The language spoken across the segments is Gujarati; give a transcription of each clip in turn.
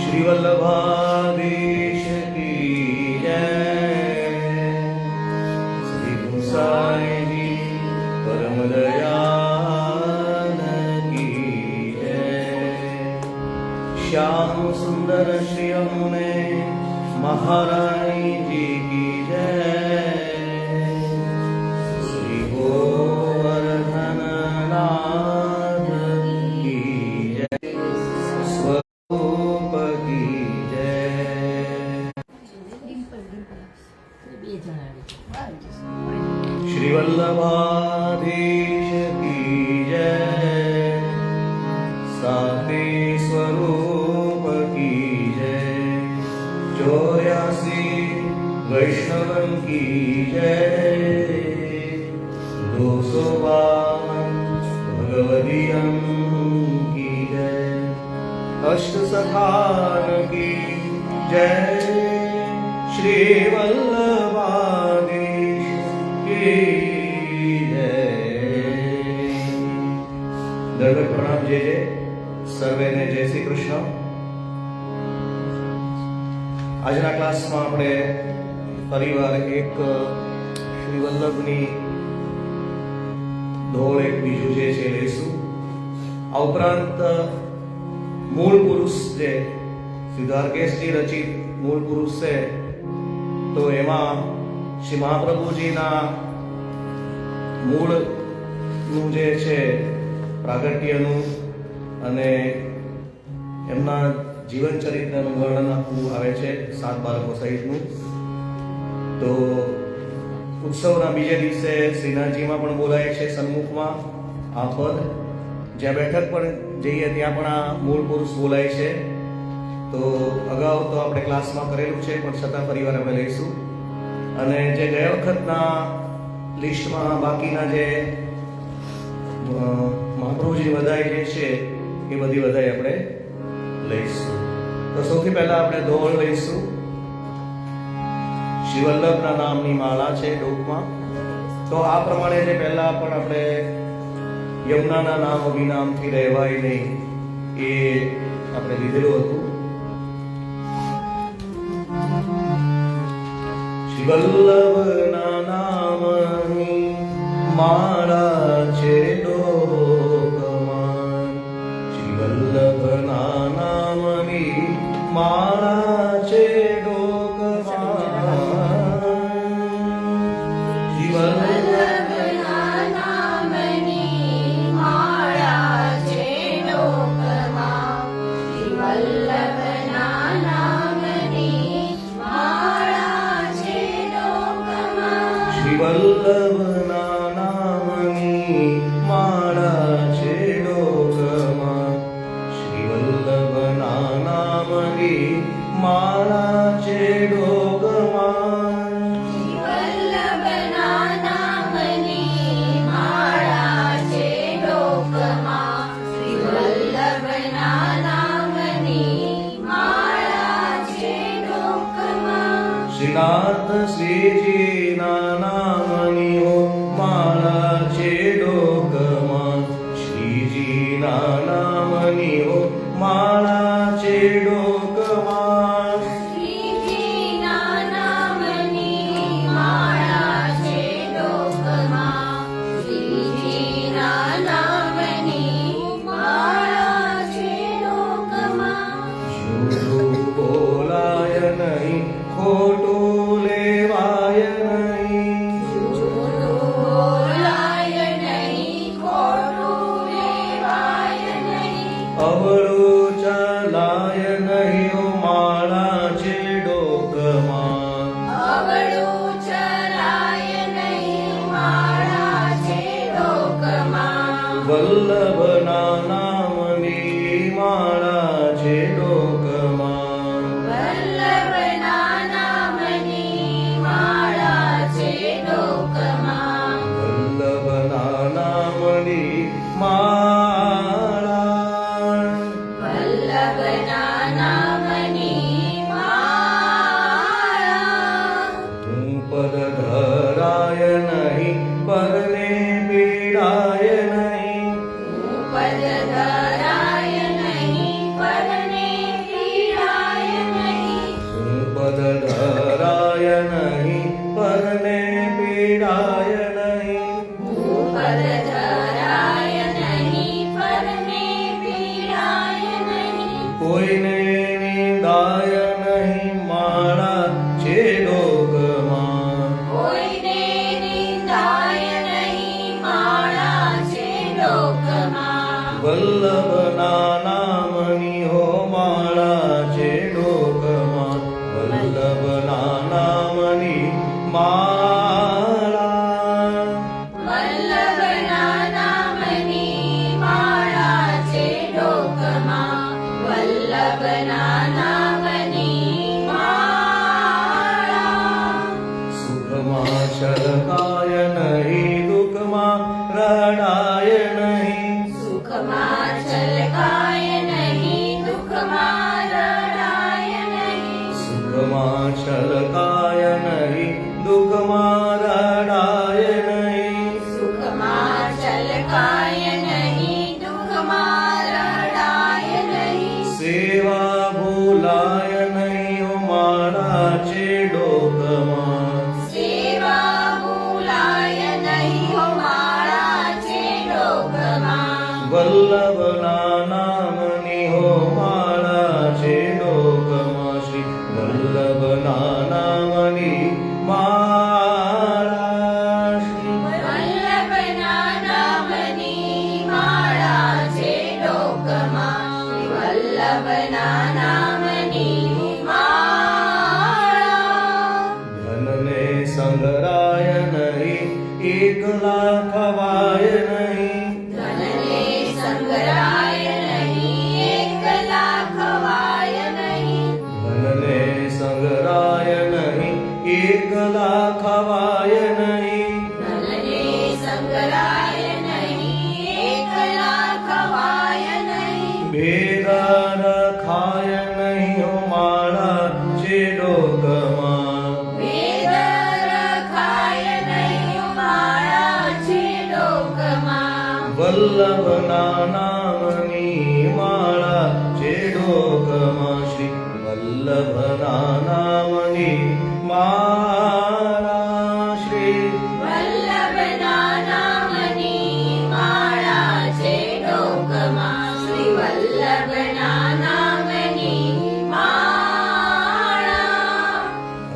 श्री वल्लभाधीश की जय। श्री गुसाई जी परम दयाल की जय। श्याम सुंदर श्री अमुने महारानी जी की जय। श्री गोवर्धन नाथ की जय। स्वरूप की जय। श्री वल्लभाधीश की जय। साते स्वरूप की जय। 84 वैष्णवन की जय। 252 भगवदियम की जय। अष्ट सखान की जय। श्री वल्लभाधीश की जय। दंडवत प्रणाम जय जय। सर्वेने जय श्री कृष्ण। આજના ક્લાસમાં આપણે ફરીવાર એક શ્રી વલ્લભની ધોળ એક બીજું જે છે લઈશું. આ ઉપરાંત મૂળ પુરુષ જે શ્રી દ્વારકેશજી રચિત મૂળ પુરુષ છે તો એમાં શ્રી મહાપ્રભુજીના મૂળનું જે છે પ્રાગટ્યનું અને એમના જીવન ચરિત્રનું વર્ણન આપવું આવે છે 7 બાળકો સહિતનું. તો ઉત્સવના બીજે દિવસે શ્રીનાથજીમાં પણ બોલાય છે સન્મુખમાં આ પદ. જ્યાં બેઠક પર જઈએ ત્યાં પણ આ મૂળ પુરુષ બોલાય છે. તો અગાઉ તો આપણે ક્લાસમાં કરેલું છે પણ છતાં ફરીવાર આપણે લઈશું. અને જે ગયા વખતના લિસ્ટમાં બાકીના જે મહાપ્રભુજી વધાઈ જે છે એ બધી વધાઈ આપણે લઈશું. તો સૌથી પહેલા આપણે ધોળ લઈશું. શ્રી વલ્લભના નામની માળા છે ડોકમાં. તો આ પ્રમાણે જે પહેલા પણ આપણે યમુનાના નામ અભિનામથી રહેવાય નહીં એ આપણે લીધેલું હતું. શ્રી વલ્લભના નામની માળા છે ડોકમાં. શ્રી વલ્લભના નામની માળા છે ડોકમાં. શ્રી વલ્લભના નામની માળા છે ડોકમાં. શ્રી વલ્લભના નામની માળા છે ડોકમાં. શ્રી વલ્લભના નામની માળા છે ડોકમાં. શ્રી વલ્લભના નામની માળા છે ડોકમાં. શ્રી વલ્લભના નામની માળા છે ડોકમાં. શ્રી વલ્લભના નામની માળા છે ડોકમાં. શ્રીનાથ શ્રીજીના નામની માળા છે ડોકમાં. શ્રીજીના નામની માળા છે ડોકમાં. શ્રીજીના નામની માળા છે ડોકમાં. શ્રીજીના નામની માળા છે ડોકમાં. જૂઠું બોલાય નહીં, ખોટું લેવાય નહીં. જૂઠું બોલાય નહીં, ખોટું લેવાય નહીં. અવળું ચલાય નહીં, માળા છે ડોકમાં. અવળું ચલાય નહીં, માળા છે ડોકમાં. વલ્લભના નામની માળા છે ડોકમાં. વલ્લભના નામની માળા છે ડોકમાં. વલ્લભના નામની માળા. વલ્લભના નામની માળા. હું પદ ધરાય નહીં, પરને પીડાય નહીં. પદ ધરાય નહીં, પરને પીડાય કોઈને નિંદાય નહીં માળા છે લોકમાં. કોઈને નિંદાય નહીં માળા છે લોકમાં. વલ્લભના નામની હો માળા છે લોકમાં. વલ્લભના નામની માળા. વલ્લભના નામની માળા છે લોકમાં. વલ્લભના નામની માળા. સુખમાં શરકાય નહીં દુઃખમાં રડાય નહીં. સુખમાં છલકાય નહીં દુઃખમાં રડાય નહીં. સુખમાં છલકાય નહીં દુઃખમાં રડાય નહીં. સુખમાં છલકાય નહીં દુઃખમાં રડાય નહીં. સેવા ભૂલાય નહીં ઓ માળા છે લોકમાં. સેવા ભૂલાય નહીં હો માળા છે લોકમાં. વલ્લભના નામની હો માળા છે લોકમાં. શ્રી વલ્લભના નામની માળા. શ્રી વલ્લભના નામની માળા છે લોકમાં. વલ્લભના નામની માળા. ધનને સંગરાય નહીં એકલા ખવાય નહીં. ધનને સંગ્રહાય નહીં એકલા ખવાય નહીં. ધનને સંગરાય નહીં એકલા ખવાય નહીં. ધનને સંગ્રહાય નહીં એકલા ખવાય નહીં. ભેગા રખાય નહીં હો માળા છે લોકમાં. વેદ રખાય નહીં માળા છે લોકમાં. વલ્લભના નામની માળા છે લોકમાં. શ્રી વલ્લભના નામની માળા. શ્રી વલ્લભના નામની માળા છે લોકમાં. શ્રી વલ્લભના નામની માળા.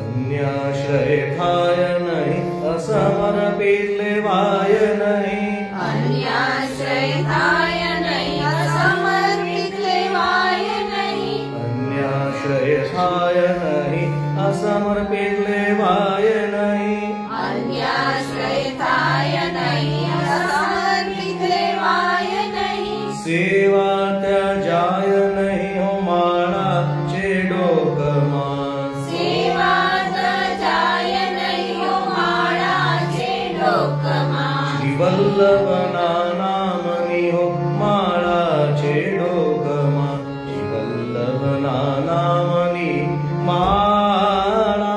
અન્યાશ્રય થાય નહીં અસમર્પિત લેવાય નહીં. અન્યાશ્રય થાય નહીં અસમર્પિત લેવાય નહીં. અન્યાશ્રય થાય નહીં અસમર્પિત લેવાય નહીં. અન્યાશ્રય થાય નહીં અસમર્પિત લેવાય નહીં. સેવા ત્યજાય નહીં હો માળા છે લોકમાં. સેવા તજાય નહીં હો માળા છે લોકમાં. શ્રી વલ્લભના નામની હો માળા છે લોકમાં. શ્રી વલ્લભના નામની માળા.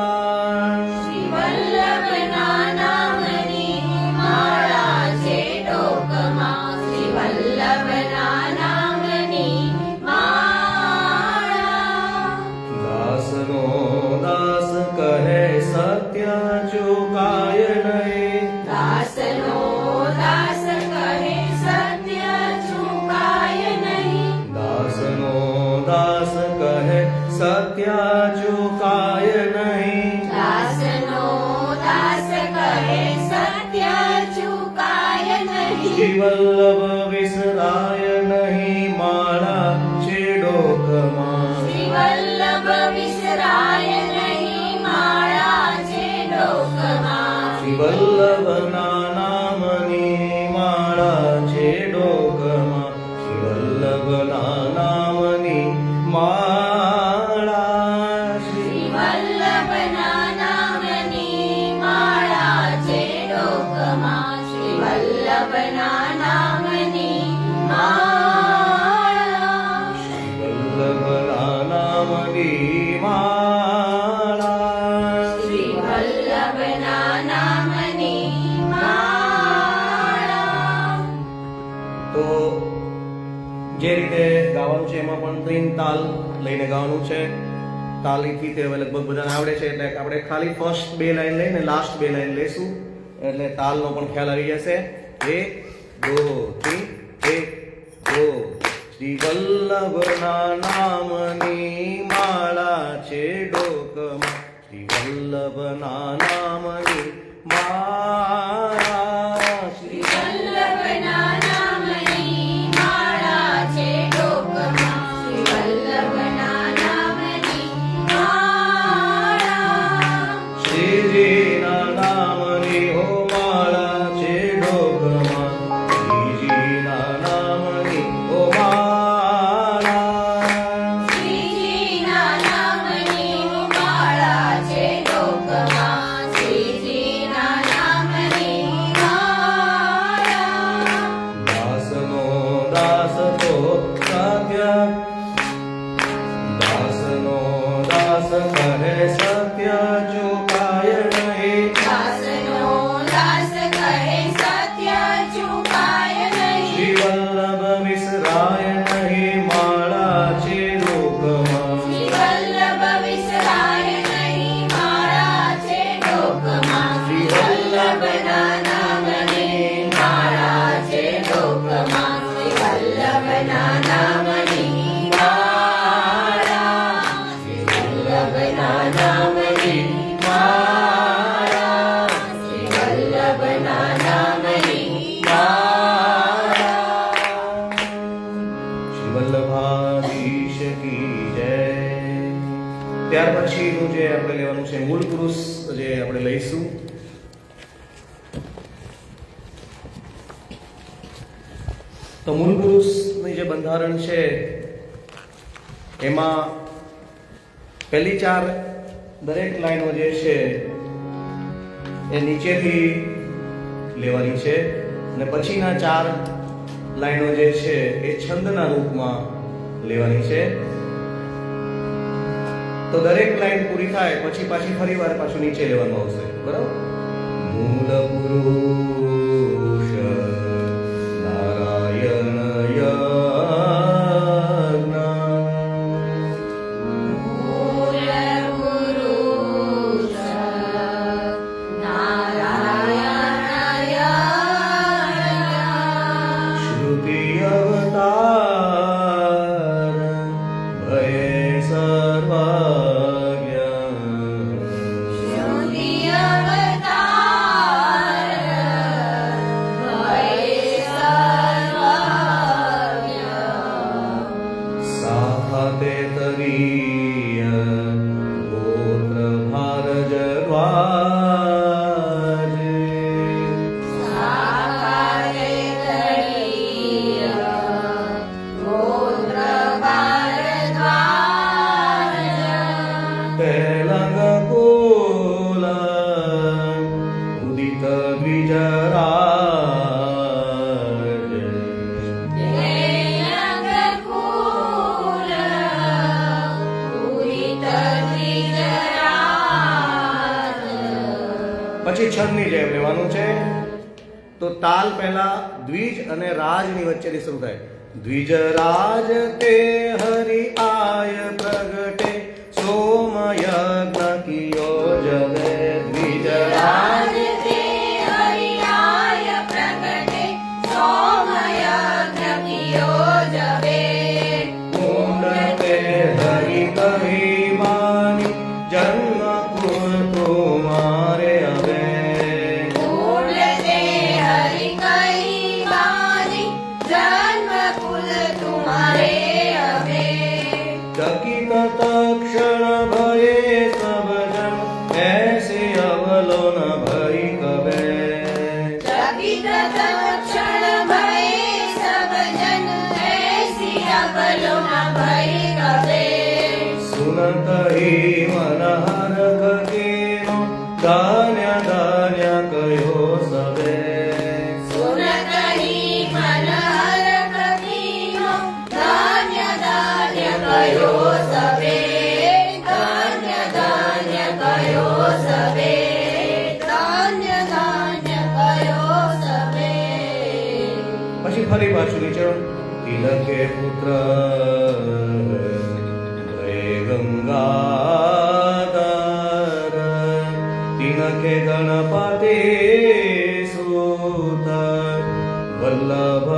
શ્રી વલ્લભના નામની માળા છે લોકમાં. શ્રી વલ્લભના નામની માળા. દાસનો દાસ કહે સત્ય ચુકાય નહીં. દાસનો દાસ કહે સત્ય ચૂકાય નહીં. દાસનો દાસ કહે સત્ય ચુકાય નહીં. દાસનો દાસ કહે સત્ય ચૂકાય નહીં. શ્રી વલ્લભ વિસરાય નહીં માળા છે લોકમાં. શ્રી વલ્લભ વિસરાય નહીં માળા છે લોકમાં. શ્રી વલ્લભના નામની માળા છે લોકમાં. શ્રી વલ્લભના નામની માળા. શ્રી શ્રી વલ્લભના નામની માળા છે લોકમાં. શ્રી વલ્લભના નામની માળા. વલ્લભના નામની માળા. શ્રી વલ્લભના નામની માળા. તો જે રીતે ગાવાનું છે એમાં પણ 3 તાલ લઈને ગાવાનું છે. તાલીથી તે હવે લગભગ બધાને આવડે છે એટલે આપણે ખાલી ફર્સ્ટ 2 લાઈન લઈને લાસ્ટ 2 લાઈન લઈશું એટલે તાલનો પણ ખ્યાલ આવી જશે. 1 2 3 1 2 શ્રી વલ્લભના નામની માળા છે ડોકમાં, શ્રી વલ્લભના નામની માળા, શ્રી વલ્લભના નામની માળા છે ડોકમાં, શ્રી વલ્લભના નામની માળા. શ્રીજીના નામની હો માળા છે ડોકમાં, શ્રીજીના નામની હો માળા. શ્રીજીના નામની માળા છે ડોકમાં, શ્રીજીના નામની માળા. દાસનો દાસ તો સત્ય, દાસનો દાસ કહે સત્ય ચુકાય નહીં, દાસનો દાસ કહે સત્ય ચૂકાય નહીં. શ્રી વલ્લભ વિસરાય નહીં માળા છે લોકમાં, શ્રી વલ્લભ વિસરાય નહીં માળા છે ડોકમાં, શ્રી વલ્લભના નામની માળા છે ડોકમાં, શ્રી વલ્લભના નામની માળા, શ્રી વલ્લભના નામની માળા, શ્રી વલ્લભના નામની માળા. શ્રી વલ્લભાધીશ કી જય. ત્યાર પછીનું જે આપણે લેવાનું છે મૂળ પુરુષ જે આપણે લઈશું. તો મૂળ પુરુષની જે બંધારણ છે એમાં પહેલી ચાર દરેક લાઈનો જે છે એ નીચેથી લેવાની છે અને પછીના ચાર લાઈનો જે છે એ છંદના રૂપમાં લેવાની છે. તો દરેક લાઈન પૂરી થાય પછી પાછી ફરી વાર પાછું નીચે લેવાનું આવશે. બરાબર? મૂળ પુરુષ નારાયણ યજ્ઞ, મૂળ પુરુષ નારાયણ યજ્ઞ, શ્રુતિ અવતાર ભયે સર્વજ્ઞ, શ્રુતિ અવતાર ભય સર્વજ્ઞ, સાખતે તવીય ગોત્ર ભારજ દ્વાજ, સાકારે તળીય ગોત્ર ભારદ્વાજ, તેલંગ કુલ ઉદિત દ્વિજરાજ, દેયંગકુલ ઉદિત દ્વિજરાજ. પછી છંદની જેમ લેવાનું છે. તો તાલ પહેલા દ્વિજ અને રાજની વચ્ચેથી શરૂ થાય. દ્વિજ રાજ તે હરિ આય પ્રગટે સોમ યજ્ઞ કિયો જવે, દ્વિજ રાજ રાજ તે હરિયાય પ્રગટે સોમયજ્ઞ કિયો જવે, કુંડ તે હરિ કહી માની જન્મ કુલ તુમારે હવે, કુલ તે હરિ કહી માની જન્મ કુલ તુમારે હવે, ચકિત તક્ષણ ભયે સબ જન ऐसे अवलोन भई कबे, ચકિત તત્ક્ષણ ભયે સબ જન એસી અવલોન ભય કબે, सुनत ही मन हर ककीनो धान्य धान्य कयो सबे, સુનત હિ મન હર કથીનો ધાન્ય ધાન્ય કયો સબે, ધાન્ય ધાન્ય કયો સબે, ધાન્ય ધાન્ય કયો સબે. પછી ફરી પાછું નીચે તિલકે પુત્ર ભય ગંગાધર, તિલકે ગણપતિ સુત વલ્લભ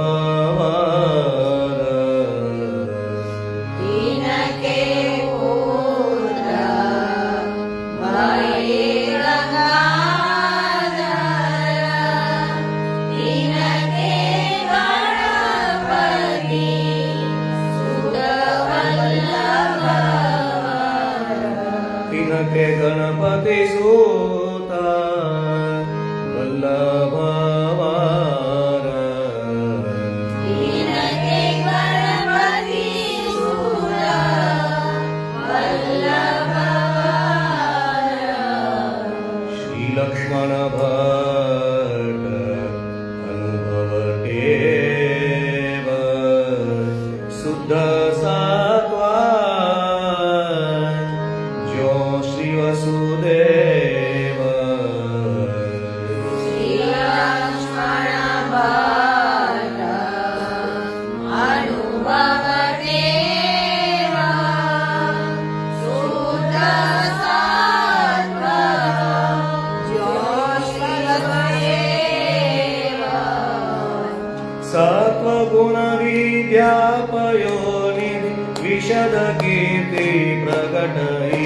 विशद कीर्ति प्रकटई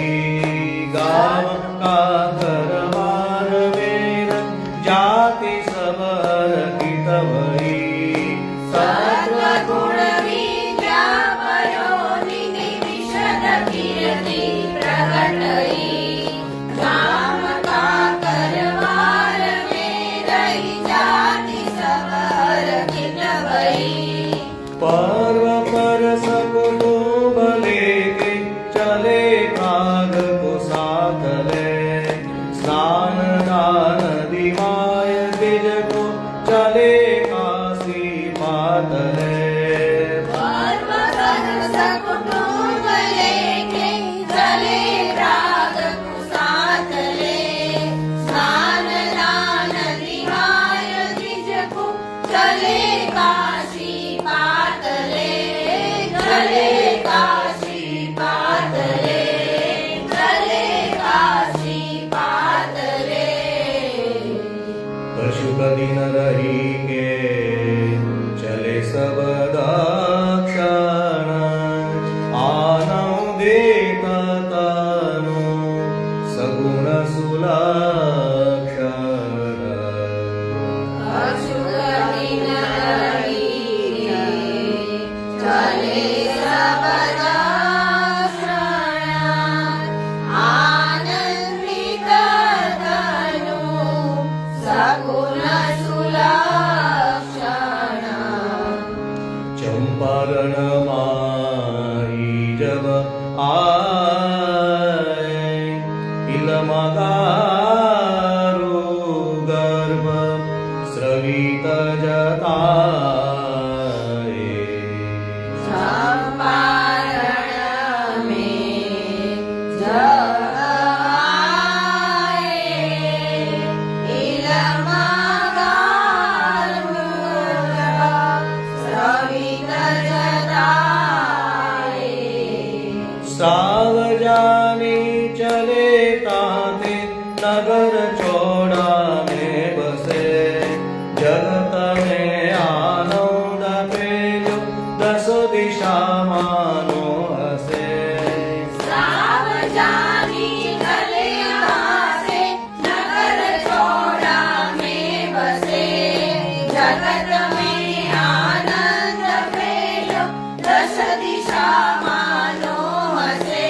गाव काकर मार वेद जाति सबर कितवई सत्वगुण विद्या पयोनिधि विशद कीर्ति प्रकटई गाम काकर वार वेदई जाति सबर कितवई पर्व पर सकुटुंब लेके चले काग को साथ ले स्नान दान दिवाय द्विज को चले काशी पात ले पर्व पर सकुटुंब लेके चले राग को साथ ले स्नान दान दिवाय द्विज को चले काशी पात ले चले काशी पात ले चले काशी पात ले कशुक दिन रही के चले सब दक्षण आनौ देता तनु सगुण सुलक्षण अशुभ दिन रहिए, चले सबदा शरण, आनंदित तनु, सगुण सुलक्षण चंपारण माई जब आए इलमगारो गर्भ स्रवित जताए चंपारण में जब आए, इलमगार मूर्ख स्रवित जताए। सावजानी चले ताते नगर चौड़ा में बसे जगत में आनंद पेलो दस दिशा मानो हसे सावजानी चले ताते नगर चौड़ा में बसे जगत में आनंद फैलो दस दिशा मानो हसे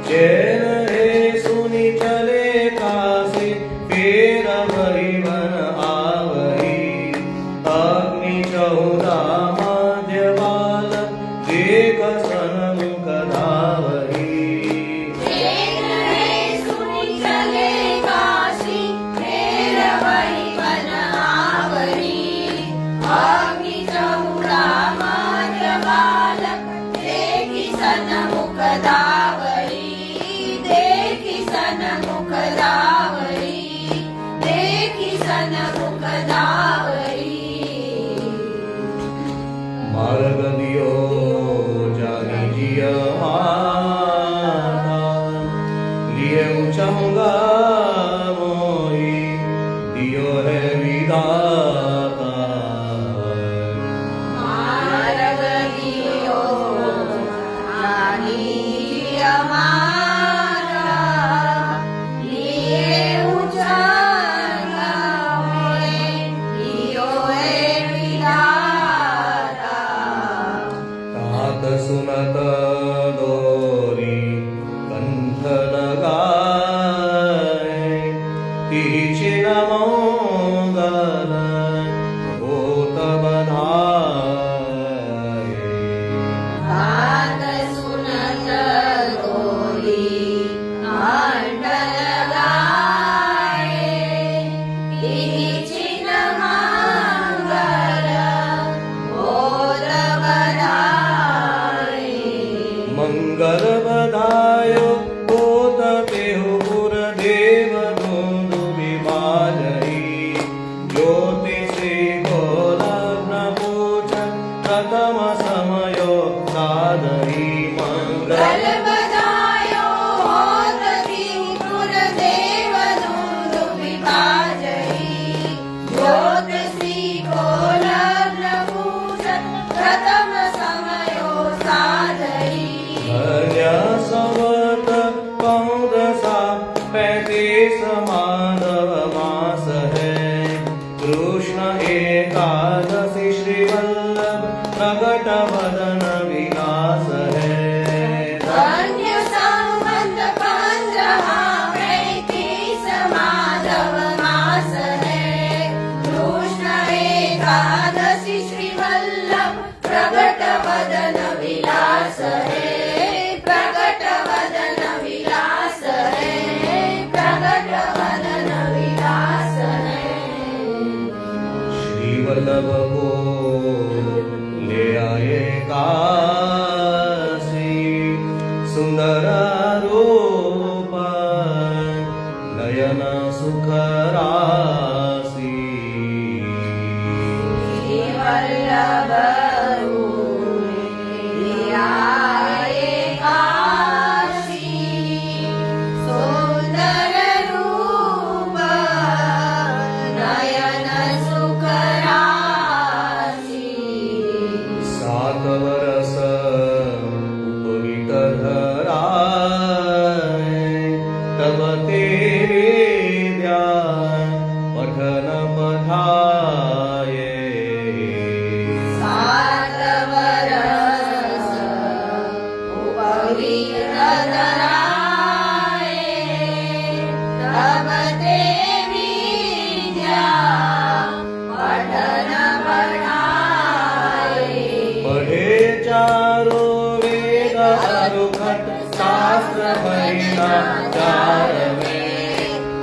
चैन हे सुनी चले काशी फेर वही वन आवही अग्नि चौदा मध्य बाल देख सन्मुख धावही चैन है सुनी चले काशी फेर वही वन आवरी अग्नि चौड़ा मध्य बालक देखी सन्मुख धावरी देखी सन्मुख धावरी देखी सन्मुख धावरी मार्ग दियो जानी जिया माता लिए उचंगा मोही दियो है विदाता मार्ग दियो जानी हमारा लिए उजाला होए दियो है विधाता तात सुनत दोरी कंठ लगाए तिचे नमोंगल होत बधाए बात सुनत गोरी कांड लगाए तिचिन मंगल बोल बधाए मंगल बधायो होत तेहु पुर देव धुंधु विभाजई ज्योति श्री गोलग्न पूजन प्रथम समयो साधई मंगल गल बधायो होत त्रिपुर देव धुंधु विभाजई ज्योत श्री गोलग्न पूजन प्रथम समयो साधई सुंदर रूप नयन सुख राशि वल्लभ ध्याये काशी सुंदर रूप नयन सुख राशि सात वर्ष उपवित धराय तब ते विद्या पठन पठाये सात वर्ष उपवित धराये तब ते विद्या पठन पठाये पढ़े चारो वेद अरुखट शास्त्र महिना चार में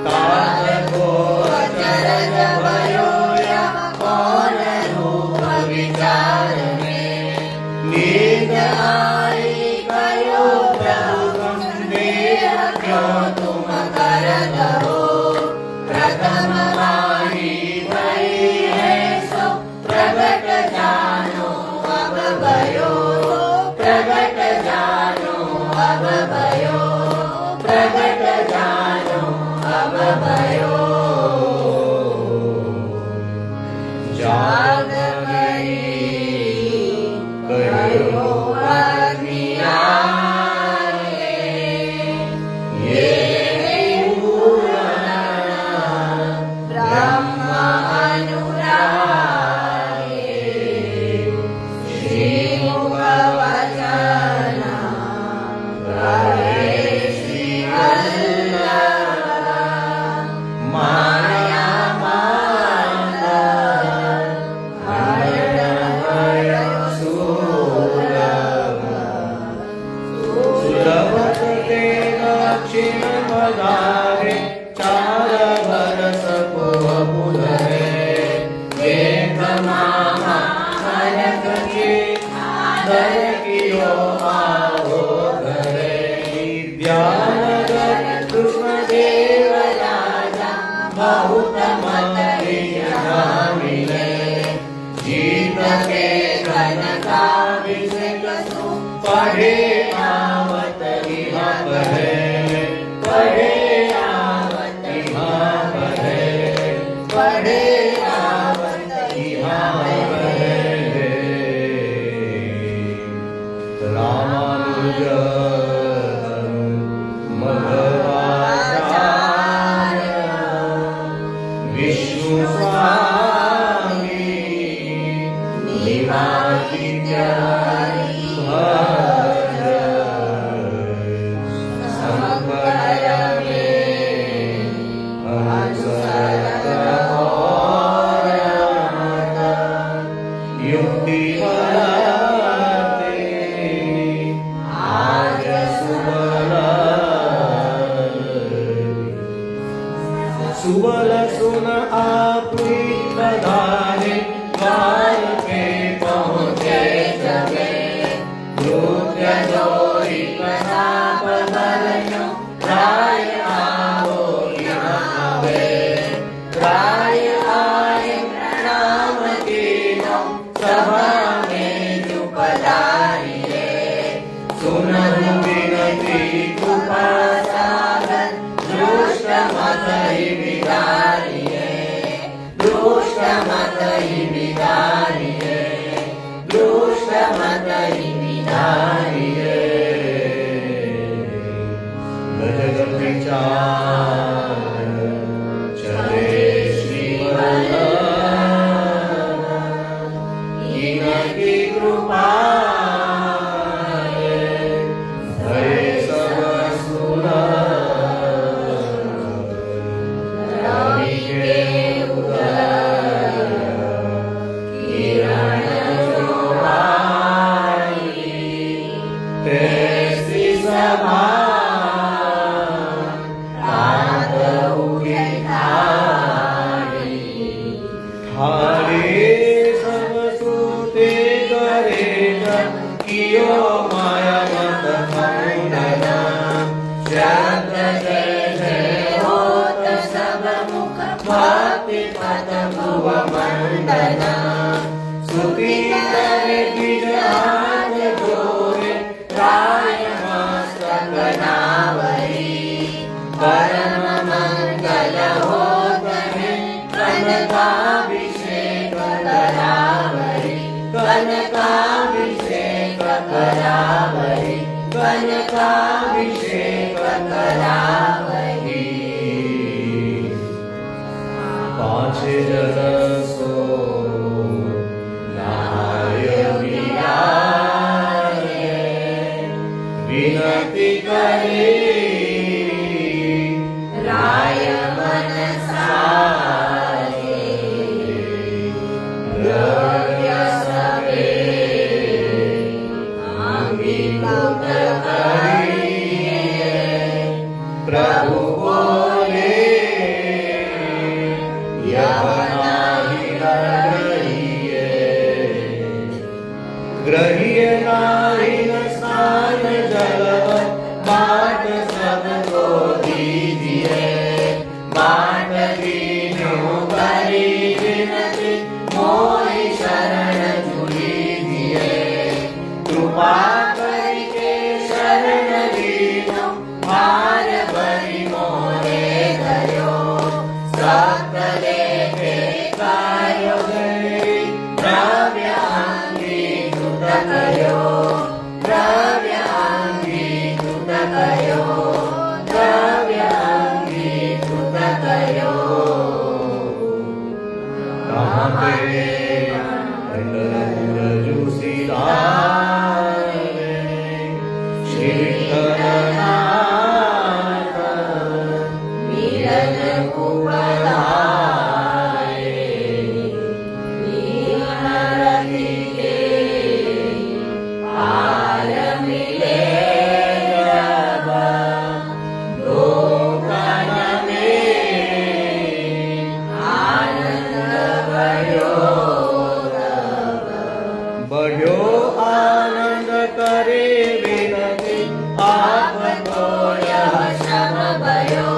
तात को अचरज भयो यम कौन रूप विचार में नींद आई कयो प्रभु देह क्यों तुम करत हो प्रथम वाणी भई है सो प्रगट जानो अब भयो प्रगट जानो अब भयो प्रगट जानो अब भयो जाग गई कयो अज्ञाने ये पूर्ण ब्रह्म अनुरागे श्रीमुख वचन करे श्री वल्लभ माया मानव हरण सुलभ सुलभ ते दक्षिण पधारे चार बरस को पुधरे देख मामा खनक के धर कियो आओ घरे विद्यानगर कृष्ण देव राजा बहुत मत मिले जीत के घनकाभिषेक सु पढ़े आवत इहाँ पढ़े पढ़े आवत इहाँ पढ़े पढ़े आवत इहाँ पढ़े रामानुज मध्वाचार्य विष्णु स्वामी निमादित्य भज संपद में अंसरत और युक्ति बलते आज सुबल सुबल सुन आपकी पधारे द्वार पे पहुँचे जगे नृत्य जोरी प्रताप बरनो राय आओ यहाँ आवे राय आए प्रणाम कीनो सभा में जो पधारिए सुनहु विनती कृपा सागर दुष्ट मत ही बिगाड़िए दुष्ट मत ही बिगाड़िए दुष्ट मत ही बिगाड़िए गजग विचार चले श्री वल्लभ इनकी कृपा भय सब सुलभ रवि के उदय किरण जोराई तेसी सभा रात उगे थारी सब सूते करे कियो माया मत वंदन स्तुति करे द्विज हाथ जोड़े राय मस्तक नावरी परम मंगल हो तहे कनकाभिषेक करावरी कनकाभिषेक करावरी कनकाभिषेक करावरी पाँच जन सो नहाय विराजे विनती करे राय मन साजे द्रव्य सवे अंगीकृत करिए प्रभु बोले यह नाही ग्रहिए नाही न स्नान जल बाट सबको दीजिए बाट दीनो करी विनती मोहि शरण झूली दिए कृपा करके शरण लीनो भार भरी मोरे धरो सकले के कार्य गए द्रव्यांगीकृत करो द्रव्यांगीकृत करो द्रव्यांगीकृत करो कामते पंढरपूरजुसीदारे श्री विठ्ठलनाथ मिलन उपधारे लीनरति के पार मिले जब लोकन में आनंद बढ़ो आनंद करे विनती आप तो यह श्रम भयो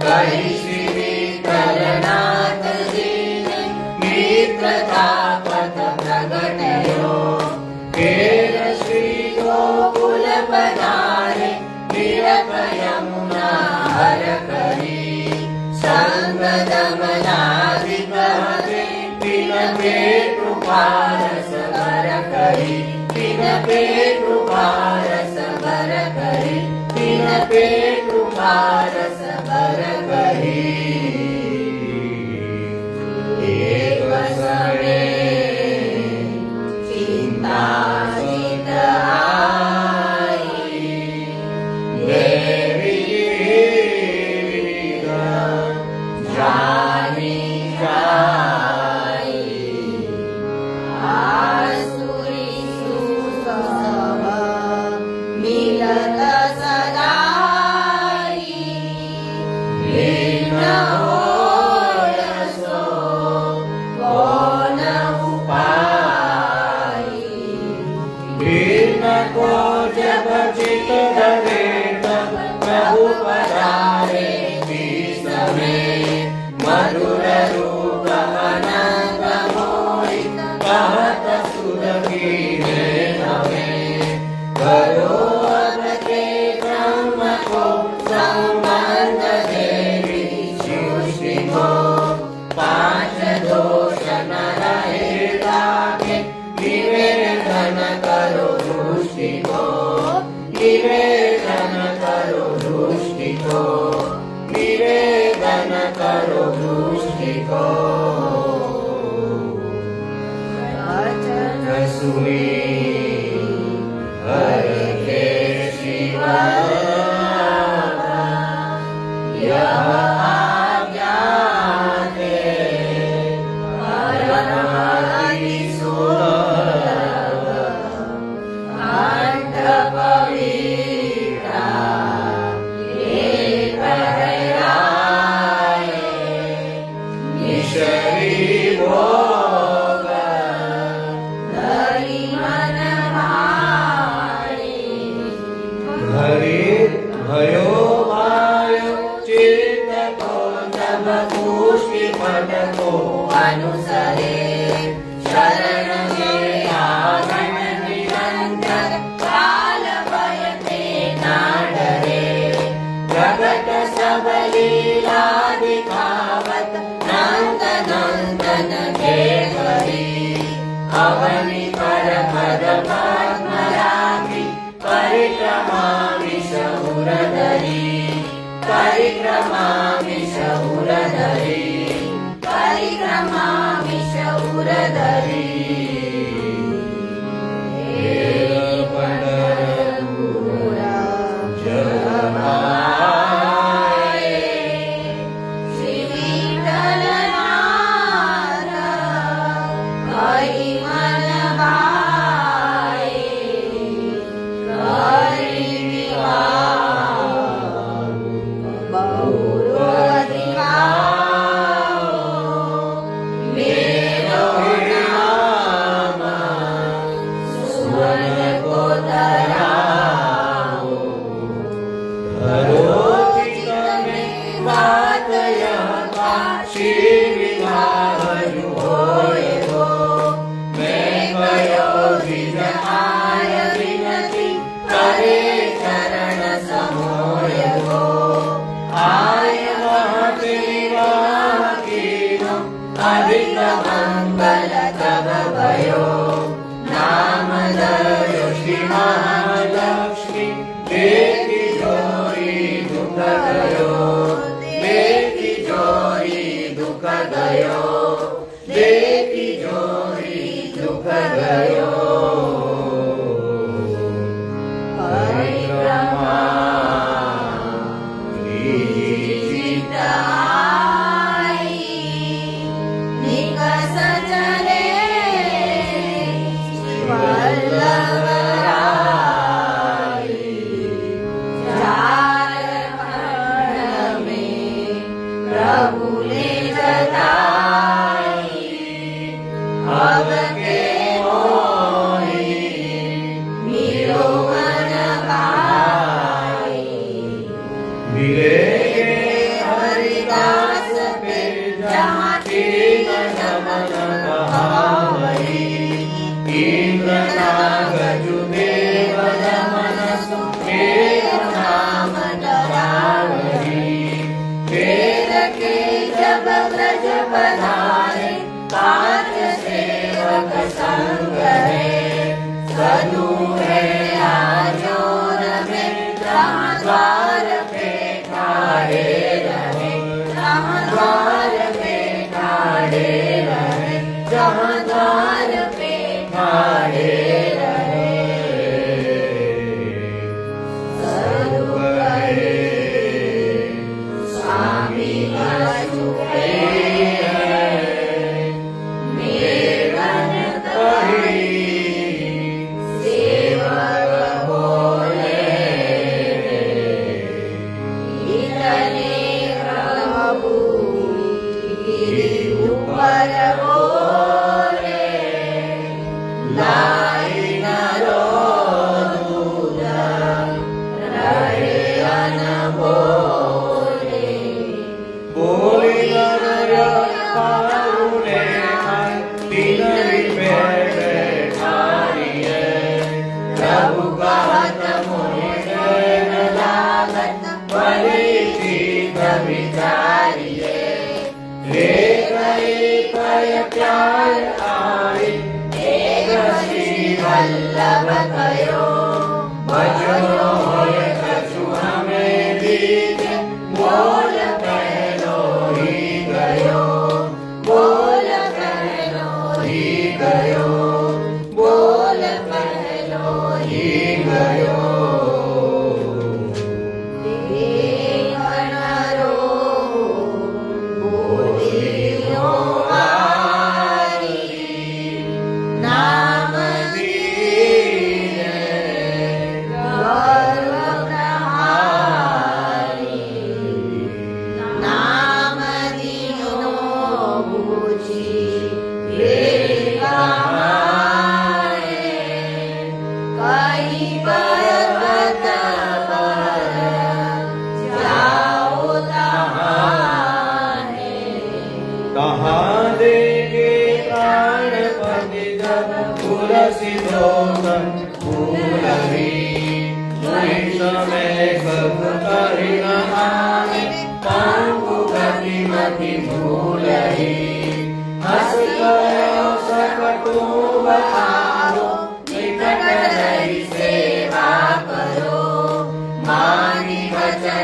कही श्री विठ्ठलनाथ जी ने मित्रता पथ प्रगटयो केर श्री गोकुल पधारे निरख यमुना हर करी संग दमनादि कहते तिन पे कृपा रस बर करी तिन पे कृपा रस बर करी तिन पे कृपा रस बर करी एक समय चिंता जित आई देवी जानी जाई आसुरी सुसभ मिलत सदाई लीन होय सो कौन उपाई लीन को जब चित धरे तब प्रभु पधारे समय मधुर रूप अनंत मोहित कहत सुर कीने हमें करो अब के ब्रह्म को संबंध देवी सृष्टि को पांच दोष न रहे लागे निवेदन करो दृष्टि को निवेदन करो दृष्टि को निवेदन करो दृष्टि को वचन सुनी हर के शिवा यह आज्ञा दे परमादि सुलभ कंठ पवित्रा एक हराए निशरी भोग धरि मन भारे धरि भयो भायो चित्त को जब पुष्टि पद को अनुसरे पावनि परपद पद्मरागि परिक्रमामि शौरधरी परिक्रमामि शौरधरी परिक्रमामि शौरधरी अधिक मंगल तब भयो नाम धरो श्री महालक्ष्मी देखी जोरी दुख गयो देखी जोरी दुख गयो देखी जोरी दुख गयो परिक्रमा संग है सदू है आजोर में जहाँ द्वार पे खड़े रहे जहाँ द्वार पे खड़े रहे जहाँ द्वार पे खड़े रहे सदू है स्वामी अछूते प्यार आए एक श्री वल्लभ कयो भजो होय कछु हमें दीजे बोल पहलो ही गयो बोल पहलो ही गयो बोल पहलो ही गयो भूलही हस गयो सकटू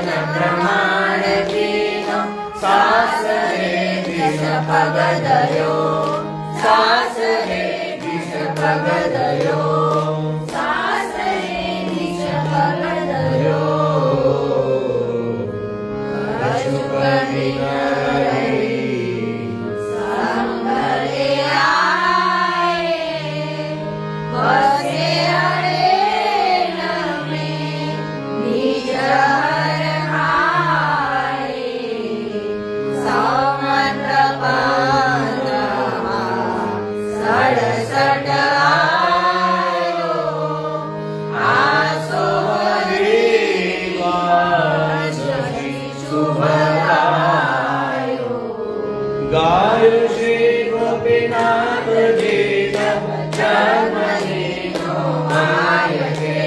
तन प्रमाण कीनो सासरे दिश पगदयो सासरे दिश पगदयो सासरे दिश पगदयो अशुभ विनय संगले आए बसे अरेन में निज हर आए सामंत पंद्रहा सड़सठ आयो आसो हरिवास शुभरायो गाय श्री गोपीनाथ जी जन्मनि नो मायके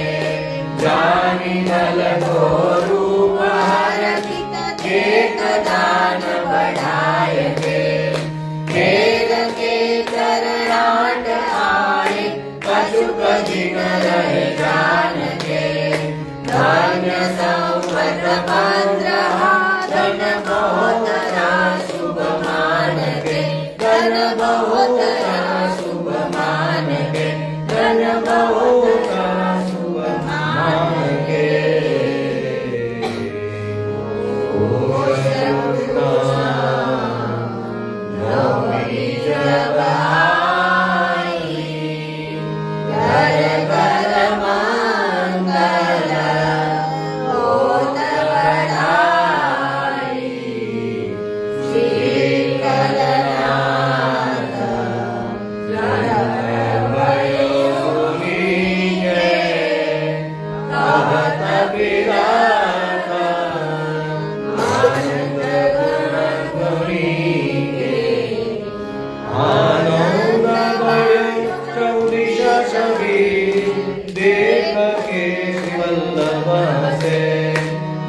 जानि नल को रूप हरखित केत दान बढ़ायके वेद के चरणाट आए कछुक दिन रहे जानके धन्य संवत पंद्रहा धन बहुतरा शुभ मानके धन बहुतरा शुभ मानके धन बहुतरा शुभ मानके नवमी जब आई घर घर मंगल होत बढ़ाई श्री कलनाथ कहत विराट आनंद आनंद भयो चौदिश छवि देख के वल्लभ से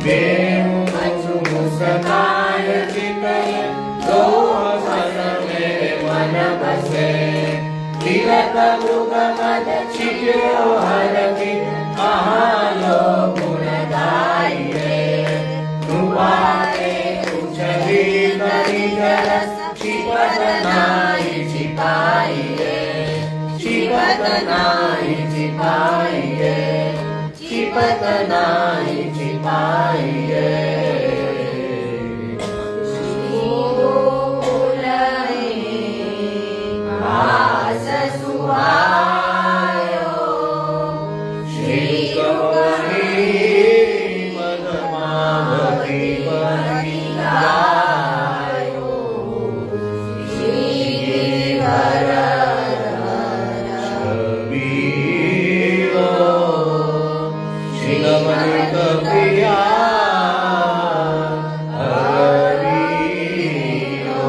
बेहु मुस्कान चिकन दो हसन में मन बसे तिलक मृग मद छिप्यो हरखि आलो गुण गाइए कृपाए उछली करी जरस छिपत नाहि छिपाइए छिपत नाहि छिपाइए छिपत नाहि छिपाइए आस सुहायो श्री गौरी मदमावती बनी गायो श्री गिरिवर छबीलो श्रीगमनित प्रिया हरिलो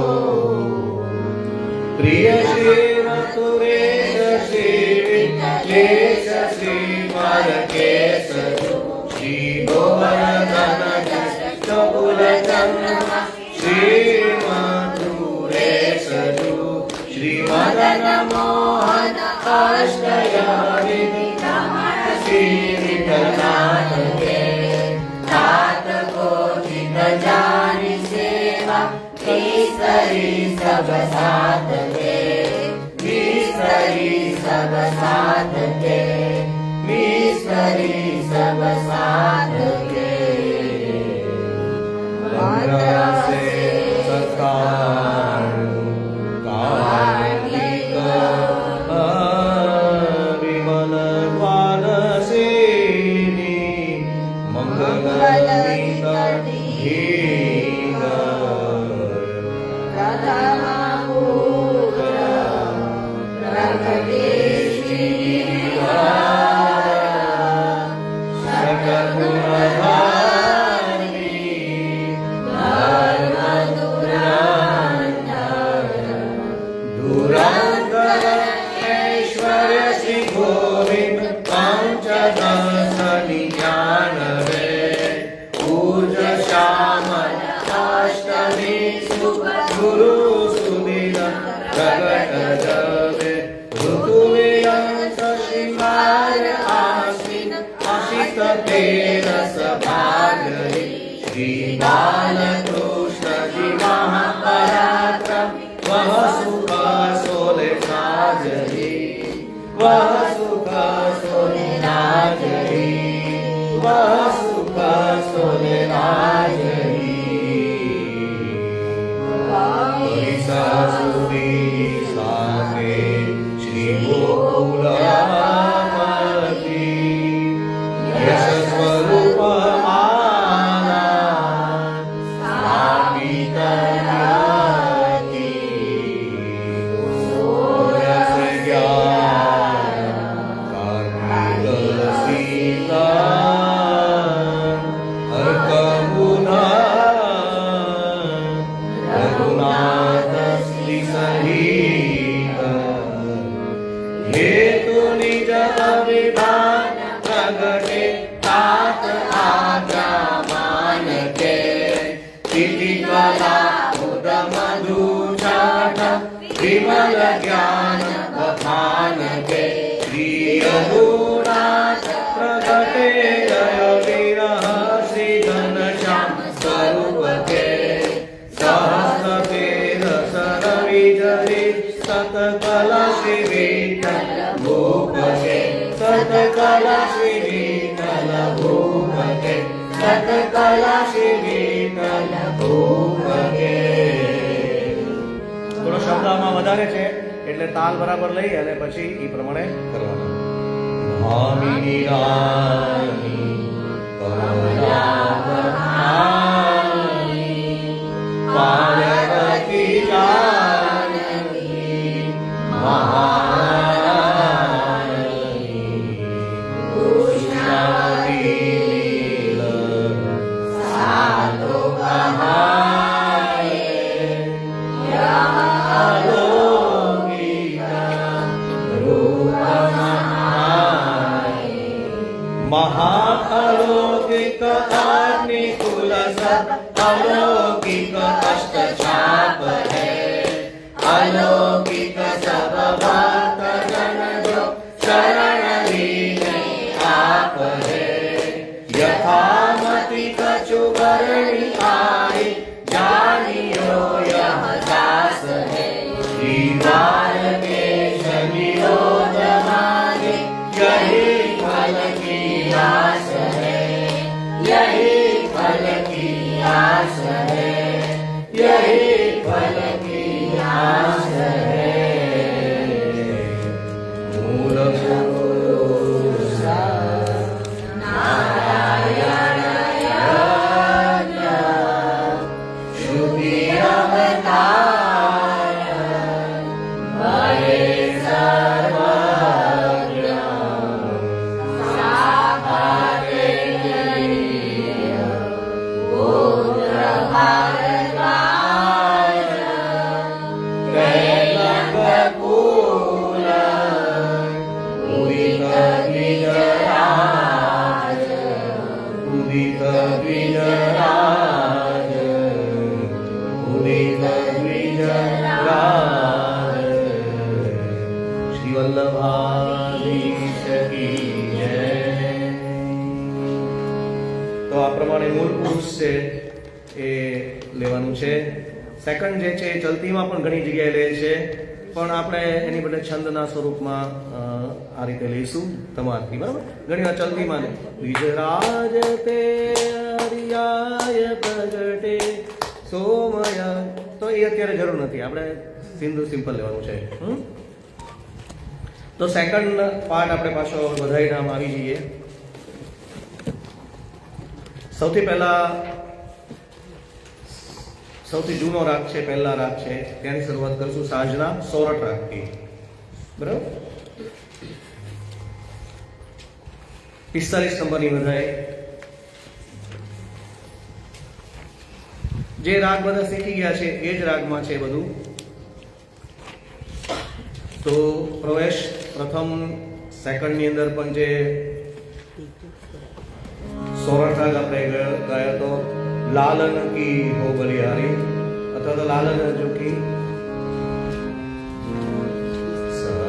प्रिय श्री मथुरेश श्री विठलेश श्री द्वारकेश श्री गोवर्धन चकुल चंद्र श्री मथुरेश श्री मदन मोहन अष्टयामि श्री विठलनाथ के तात को चित जानि सेवा तीसरी सब साथ के तीसरी सब साथ के तीसरी सब साथ के वंदना से सत्कार कार्तिक विमल वानसेनी मंगलमित धीर प्रथमा पुत्र प्रगटेशि सकलगुणधारी धर्म धुरंधर धुरंधर ऐश्वर्य श्री गोविंद पंचदशनि ज्ञान रे पूज श्यामल अष्टमी गुरु सुदिन प्रगट जवे ऋतुवियंत श्रृंगार आश्विन अशित तेरस भागरी श्री बालकृष्ण जी महापराक्रम वह सुख सोले राजरी वह सुख सोले राजरी वह सुख सोले राजरी सासुरी साथे श्री गोकुलपति यश स्वरूप माना स्थापित राती सोरस ज्ञान कार्तिक सीता अर्क गुना रघुनाथ श्री सहित हेतु निज अभिधान प्रगटे तात आज्ञा मान के तिथि कला उद मधु छाठ विमल ज्ञान बखान के श्री रघुनाथ प्रगटे जय विरह श्री घनश्याम स्वरूप के सहस्र तेर सरविजरी सतकला श्री विठ्ठल भूप के सतकला श्री विठ्ठल भूप के सतकला श्री विठ्ठल भूप के થોડો શબ્દ આમાં વધારે છે એટલે તાલ બરાબર લઈ અને પછી ઈ પ્રમાણે કરવાના ભામિની રાની કમલાવહાની પાર્વતી જાનકી મહારાણી કૃષ્ણવતી લીલા સાતો કહાએ अलौकिक रूप महाअलौकिक अग्निकुल सब अलौकिक अष्टचाप है अलौकिक सब भक्त जन जो शरण लीने आप है यथामति कछु वर्णि आई जानियो यह दास है दीवार के शनिरोध मांगे यही फल की आस है यही फल की आस है यही फल की आस है मूल पुरुष नारायण यज्ञ श्रुति अवतार भये सर्वज्ञ साकारे पुत्र भारद्वाज त्रैलोक्यकुल उदित द्विजराज उदित द्विजराज उदित द्विजराज श्री वल्लभाधीश की जय। તો આ પ્રમાણે મૂળ પુરુષ છે એ લેવાનું છે સેકન્ડ જે છે એ ચલતીમાં પણ ઘણી જગ્યાએ લે છે પણ આપણે એની બદલે છંદના સ્વરૂપમાં આ રીતે લઈશું તમારથી બરાબર ઘણી વાર ચલતીમાં વિજરાજ તે હરિયાય પ્રગટે સોમય તો એ અત્યારે જરૂર નથી આપણે સિંધુ સિમ્પલ લેવાનું છે તો સેકન્ડ પાર્ટ આપણે પાછો વધારીને આવી જઈએ સૌથી પહેલા સૌથી જૂનો રાગ છે પહેલા રાગ છે ત્યાંની શરૂઆત કરશું સાંજના સોરઠ રાગથી બરાબર 45 નંબરની બધાએ જે રાગ બધા શીખી ગયા છે એ જ રાગમાં છે બધું તો પ્રવેશ પ્રથમ સેકન્ડની અંદર પણ જે સોરઠ રાગ આપણે ગાયો તો લાલન की हो बलिहारी अथवा तो लालन जो की सा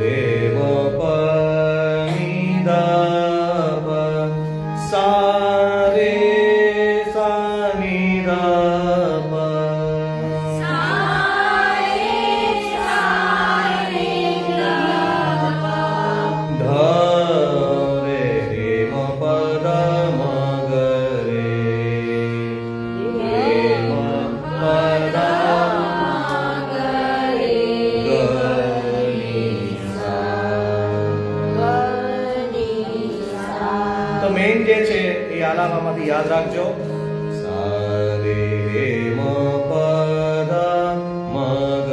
रे म प नि ध प सा रे सा नि ध प ध रे म प ध म ग रे म प ध ग नि सा. તો મેઇન જે છે એ આલાપામાંથી યાદ રાખજો. સા રે મ પ ધ મ ગ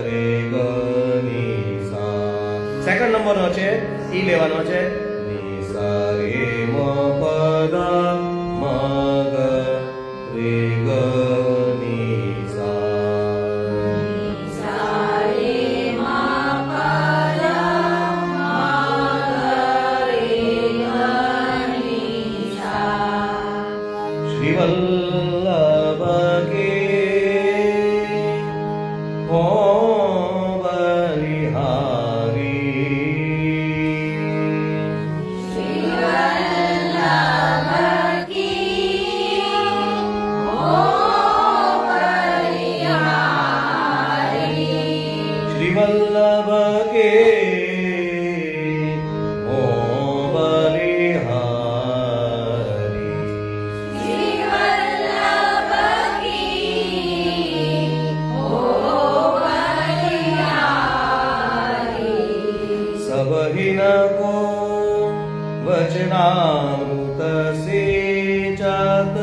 રે ગ ની સા. સેકન્ડ નંબરનો છે ઈ લેવાનો છે. ની સા રે મ પ ધ મ ગ રે ગ ની સા. श्री वल्लभ के हो बलिहारी. श्री वल्लभ के हो बलिहारी. सब ही न को वचनामृत से जात.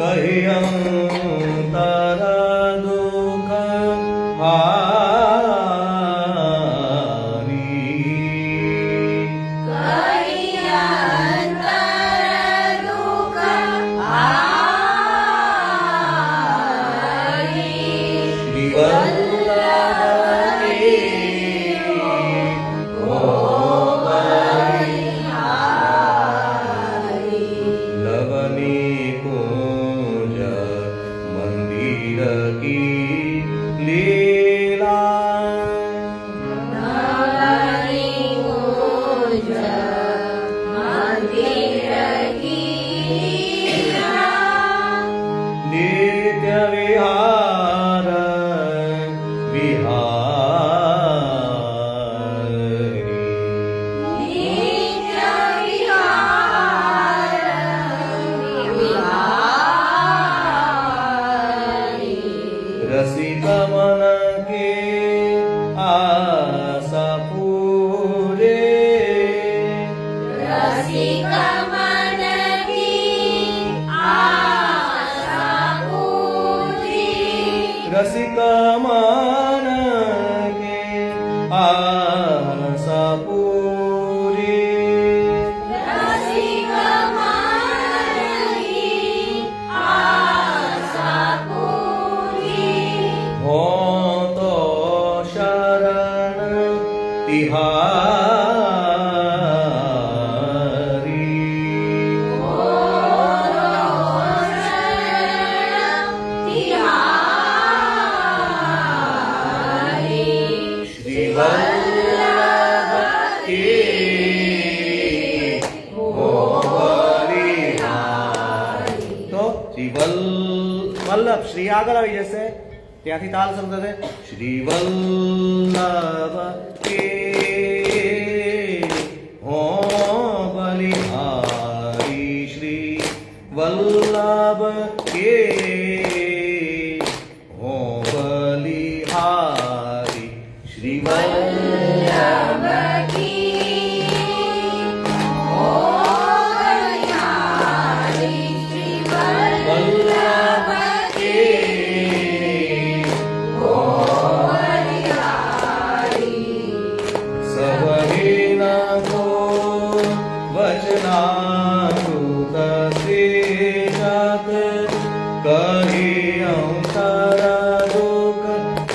कही अंतर दुख हारी. श्री वल्लभ के हो बलिहारी. लवनी कुंज मंदिर की लीला. नित्य विहार विहारी. रसिक मन के आशा पूरे. रसिक मन के आशा पूरी. हो तो शरण तिहारी. श्री वल्लभ के हो बलिहारी. તો શ્રી વલ્લભ શ્રી આગળ આવી જશે, ત્યાંથી તાલ શરૂ થશે. શ્રી વલ્લભ કે हो बलिहारी. श्री वल्लभ के हो बलिहारी. श्री वल्लभ वल्लभ के सबहि न को वचनामृत से जात. कही अंतर दुख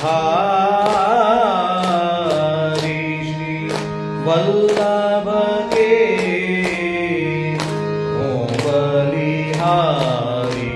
हारी. श्री वल्लभ के हो बलिहारी. बिहारी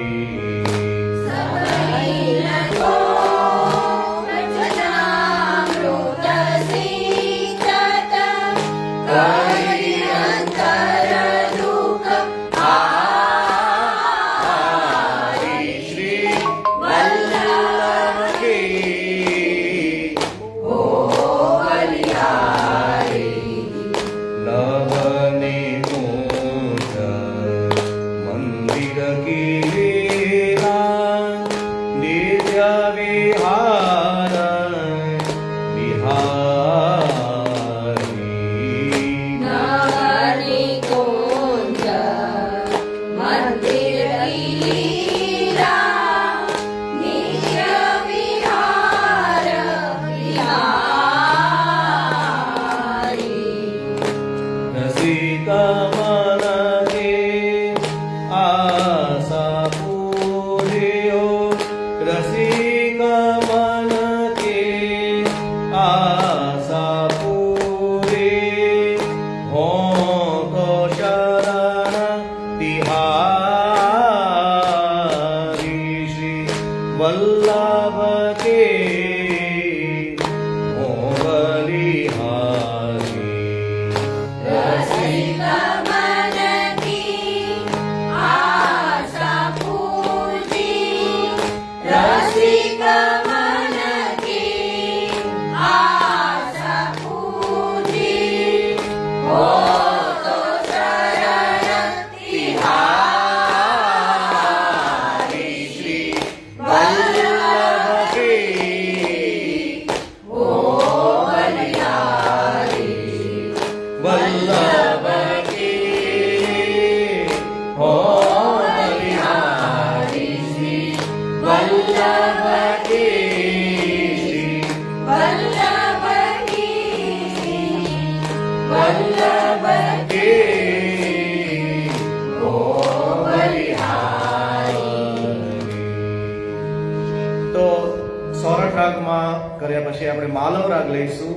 સોરઠ રાગમાં કર્યા પછી આપણે માલવ રાગ લઈશું.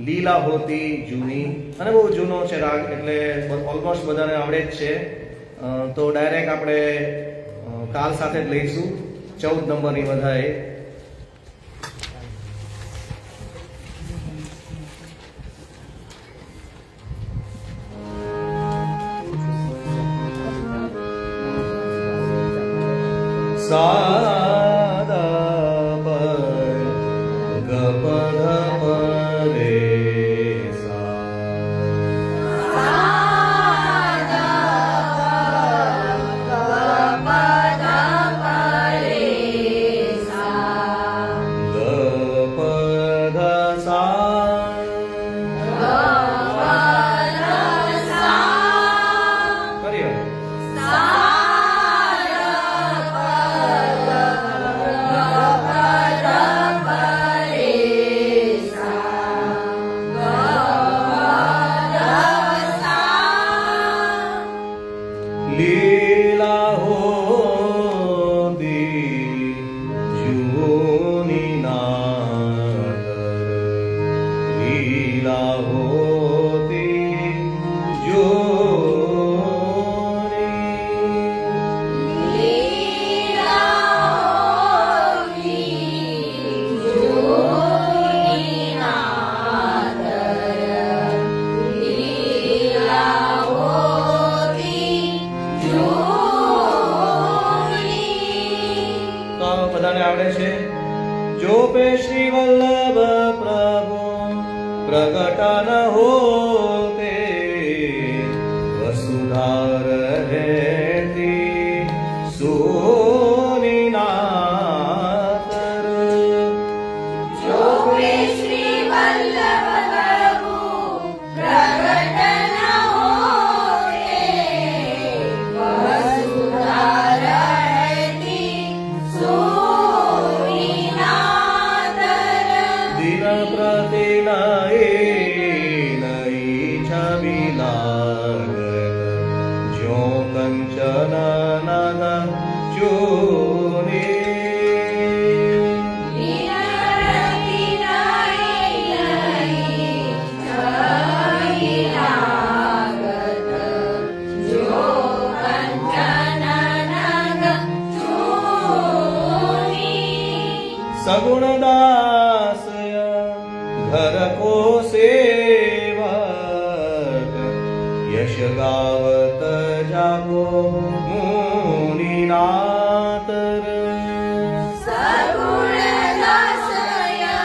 લીલા હોતી જૂની, અને બહુ જૂનો છે રાગ, એટલે ઓલમોસ્ટ બધાને આવડે જ છે. તો ડાયરેક્ટ આપણે કાલ સાથે જ લઈશું 14 નંબરની વધારે. બધાને આવડે છે. જો પે શ્રી વલ્લભ પ્રભુ પ્રગટ ન હોતે વસુધાર રહેતી સોની નાતર. જો પે શ્રી વલ્લભ પ્રભુ પ્રગટ ન હોતે વસુધાર રહેતી સોની નાતર. દિન પ્રતિ નઈ છબી લાગત જો કંચન નગ ચૂની. જો કંચન सगुणदासय घर को सेवक यश गावत जागो मुनीनातर सगुण दासया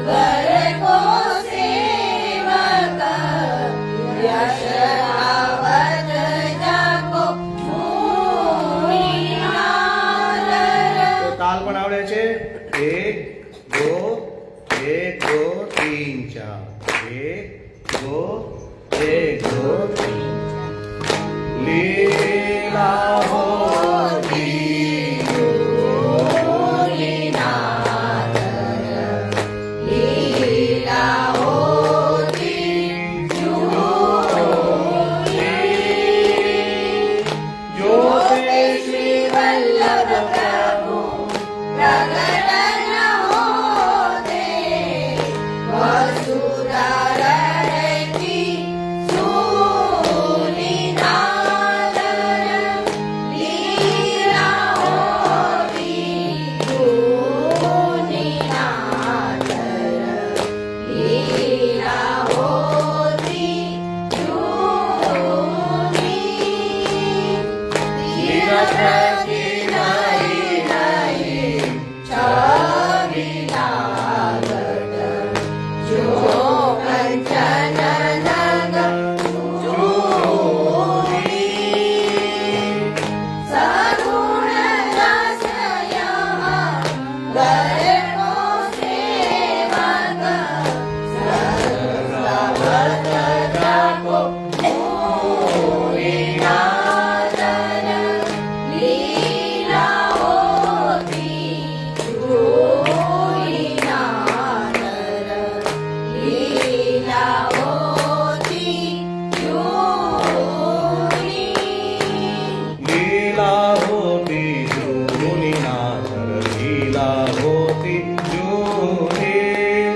घर को सेवक यश गावत जागो मुनीनातर. तो ताल पण आवडे છે 1 2 1 2 3 4 1 2 1 2 3 लीला होती लीला होती जो ते श्री वल्लभ प्रभु प्रगट न होते वसुधा रहती सुनीनादर. लीला होती सुनीनादर. लीला होती सुनी. धीरजती नाही नाही छबी लागत जो कंचन नग चूरी. सगुण दासया घर को सेवक गावत जागो मुनीनादर. लीला होती सुनीनादर. लीला होती सुनी. लीला होती जुनीनाथर लीला होती जुनी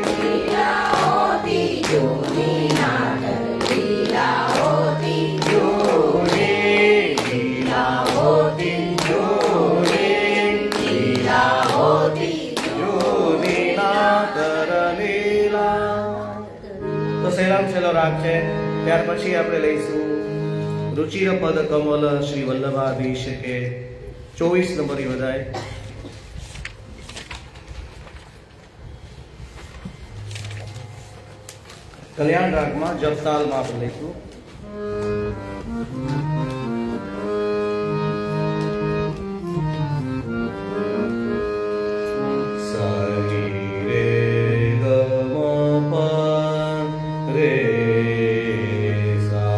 लीला होती सुनीनादर. लीला होती जुनी लीला होती लीला होती जुनीनाथर लीला. તો સહેલામ છેલ્લો રાગ છે. ત્યાર પછી આપણે લઈશું રુચિર પદ કમલ શ્રી વલ્લભાધીશ કે 24 નંબરની વધાય. કલ્યાણ રાગમાં જપતાલમાં આપણે લઈશું. સરી રે ગ મ પ રે સા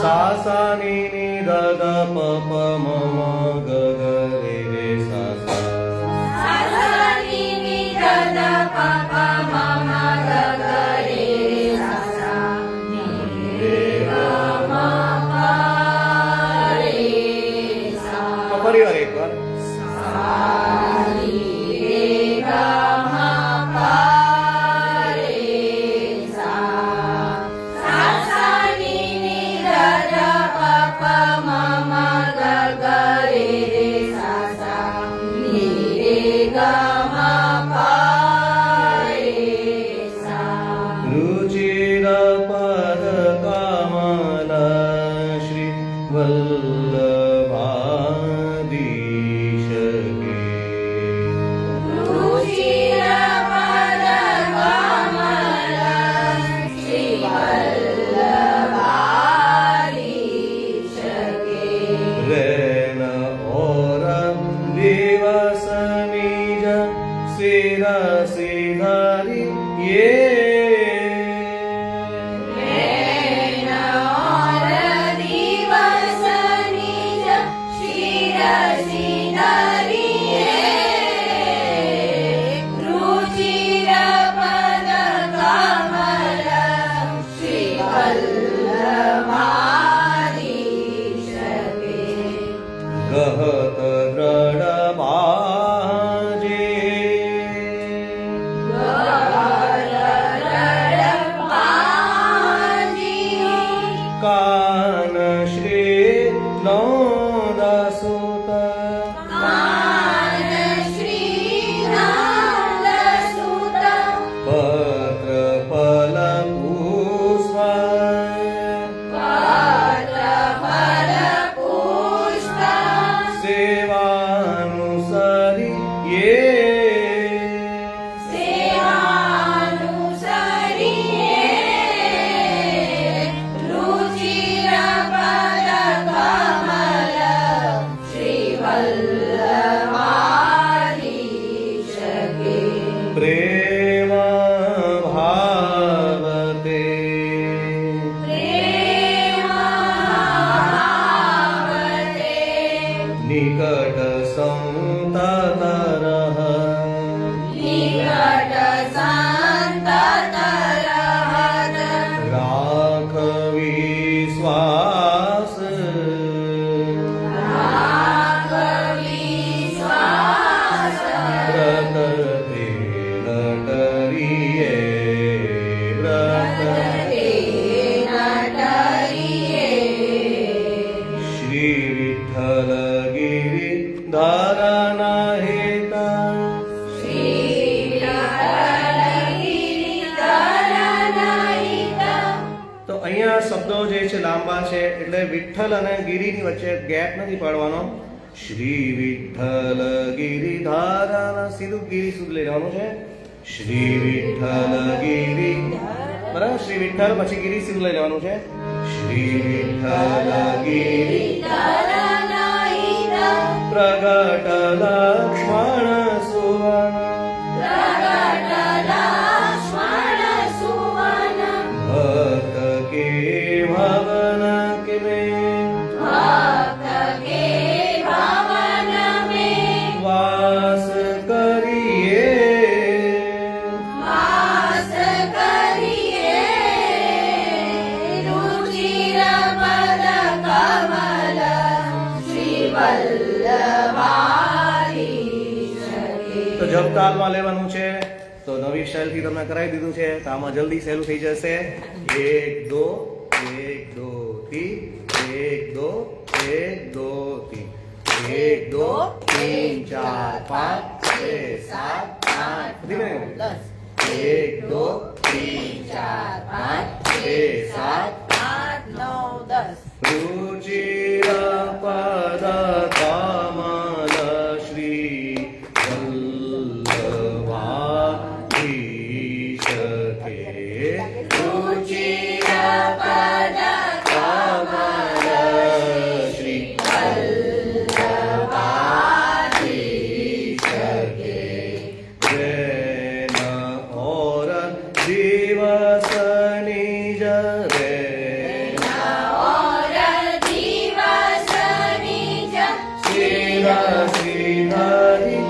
सा सा नि नि द द प प म म ग ग रे रे सा सा તો ફરી વાર એકવાર रुचिर पद कमल श्री वल्लभाधीश के रैन और दिवस निज सिर सिधरि ये कहत दृढ़ बाजे આ શબ્દો જે છે લાંબા છે એટલે વિઠ્ઠલ અને ગિરિની વચ્ચે ગેપ નથી પાડવાનો. શ્રી વિઠ્ઠલ ગિરિધારા, સીધું ગિરી સુધી લઈ જવાનું છે. શ્રી વિઠ્ઠલ ગિરી, બરાબર, શ્રી વિઠ્ઠલ પછી ગિરી સીધું લઈ જવાનું છે. શ્રી વિઠ્ઠલ ગિરી પ્રગટ લક્ષ્મણ સુવર્ણ, ભક્ત કે ભવન કે મેં વાસ કરીએ. તો જપ તાલમાં લેવાનું છે. તો નવી સ્ટાઇલથી તમને કરાવી દીધું છે તો આમાં જલ્દી સહેલું થઈ જશે. 1 2 1 2 3 1 2 1 2 3 1 2 3 4 5 6 7 8 ધીમે 1 2 3 4 5 6 7 રુચિર પદ કમલ શ્રી વલ્લભાધીશ કે. રુચિર પદ કમલ શ્રી વલ્લભાધીશ કે. જૈન ઓર દિવસ નિજ રે શ્રીધરી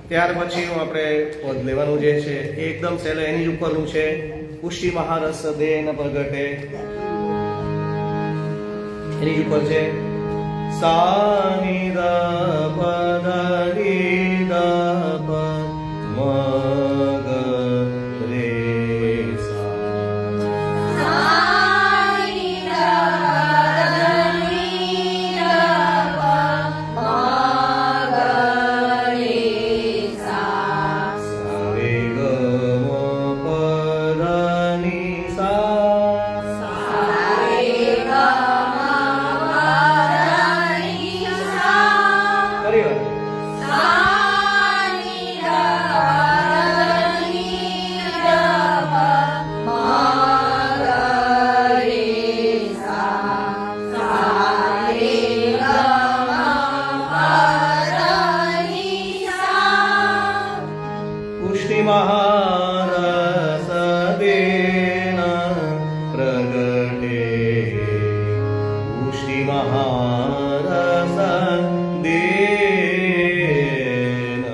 ત્યાર પછીનું આપણે પદ લેવાનું જે છે એકદમ સહેલું એની જ ઉપરનું છે. પુષ્ટિ મહારસ દેન પ્રગટે, એની જ ઉપર છે. સાની દ પદ ની દ પ મગ રે સા. Sa महारस देन प्रगटे पुष्टि महारस देन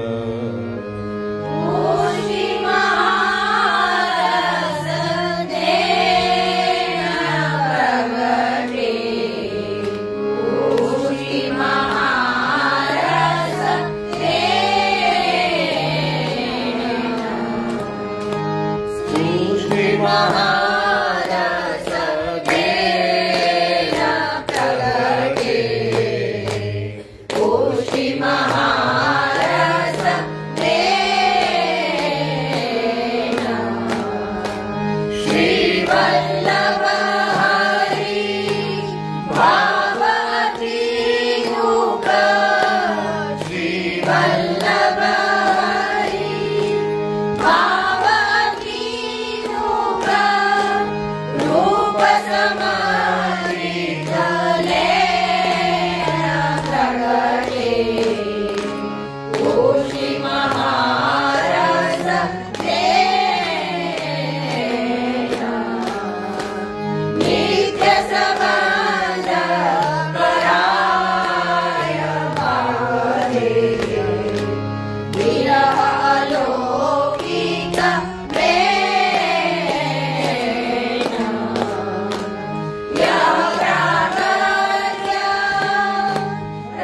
पुष्टि महारस देन प्रगटे पुष्टि महारस देन पुष्टि महारस देन प्रगटे पुष्टि महारस देन श्री वल्लभ हरि भावती मुख श्री वल्लभ हरि भावती मुख रूप समाहित लेन प्रगटे पुष्टि महारस देन नित्य संबंध कराय भावदेय विरह अलौकिक प्रेम यह प्रागट्य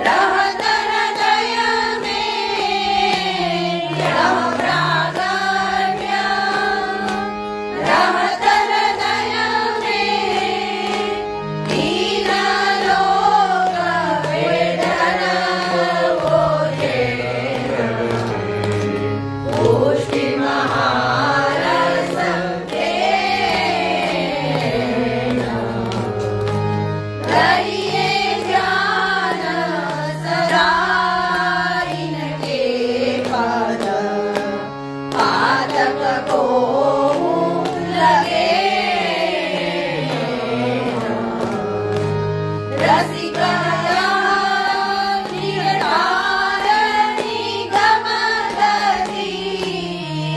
रहत हृदय में यह प्रागट्य रहत हृदय में दीन लोक वेदन बोझे पुष्टि महारस देन रहिए ध्यान सदा इनके पद पादप को लगे रसिक निर्धार निगम गति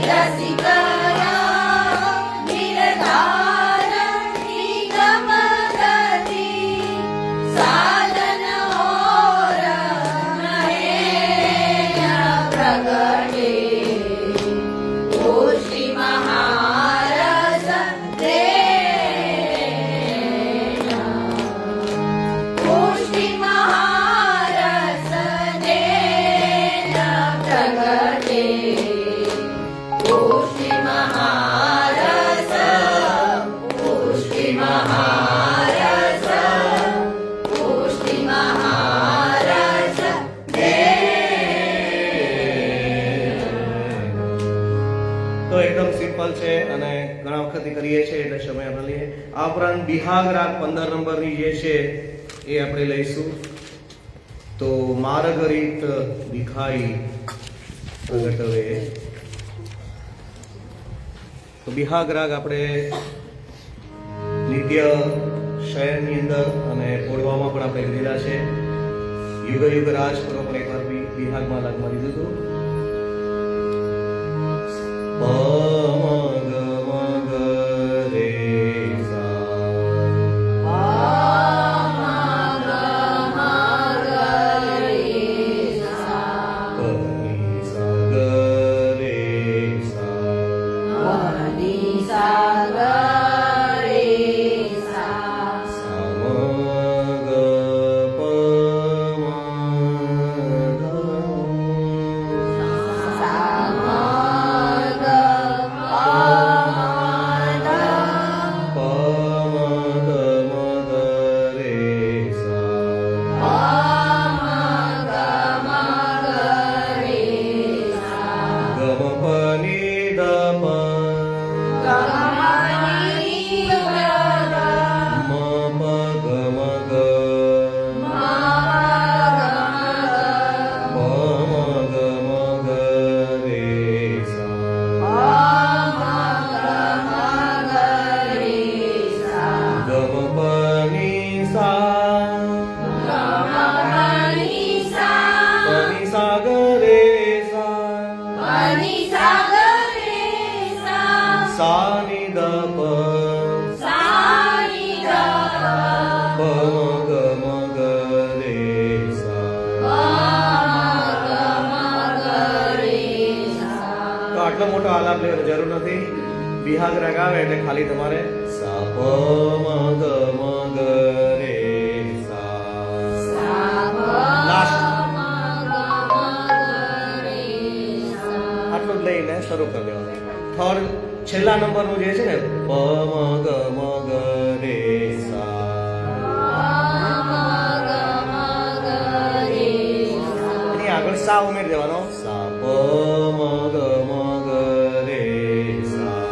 रसिक निर्धार निगम गति साधन और नयन प्रगटे पुष्टि महारस देन पुष्टि महारस देन प्रगटे पुष्टि महारस पुष्टि महारस पुष्टि महारस તો એકદમ સિમ્પલ છે અને ઘણા વખતથી કરીએ છીએ એટલે સમય આપણે લઈએ. આ ઉપરાંત બિહાગ રાગ 15 નંબરની જે છે એ આપણે લઈશું. તો માર્ગરીત દિખાઈ પ્રગટવે. તો બિહાગ રાગ આપણે નિત્ય શયનની અંદર અને પોળવામાં પણ આપણે લીધેલા છે. યુગ યુગ રાજ પર પણ એકવાર બિહાગમાં લાગમાં લીધું હતું. प म ग रे सा प नि सा ग रे सा सा म ग प म ग Pani sagar सा नि द प सा नि द प म ग म ग रे सा. તો આટલો મોટો આલાપ લેવાની જરૂર નથી. વિહાગ્રા ગાવે એટલે ખાલી તમારે સા પ મ ગ મ ગ રે સા. લાસ્ટ આટલું જ લઈને શરૂ કરી દેવાનું. થર્ડ છેલ્લા નંબરનું જે છે ને પ મ ગ મ ગ રે સા. એની આગળ સા ઉમેરી દેવાનો. સા પ મ ગ મ ગ રે સા.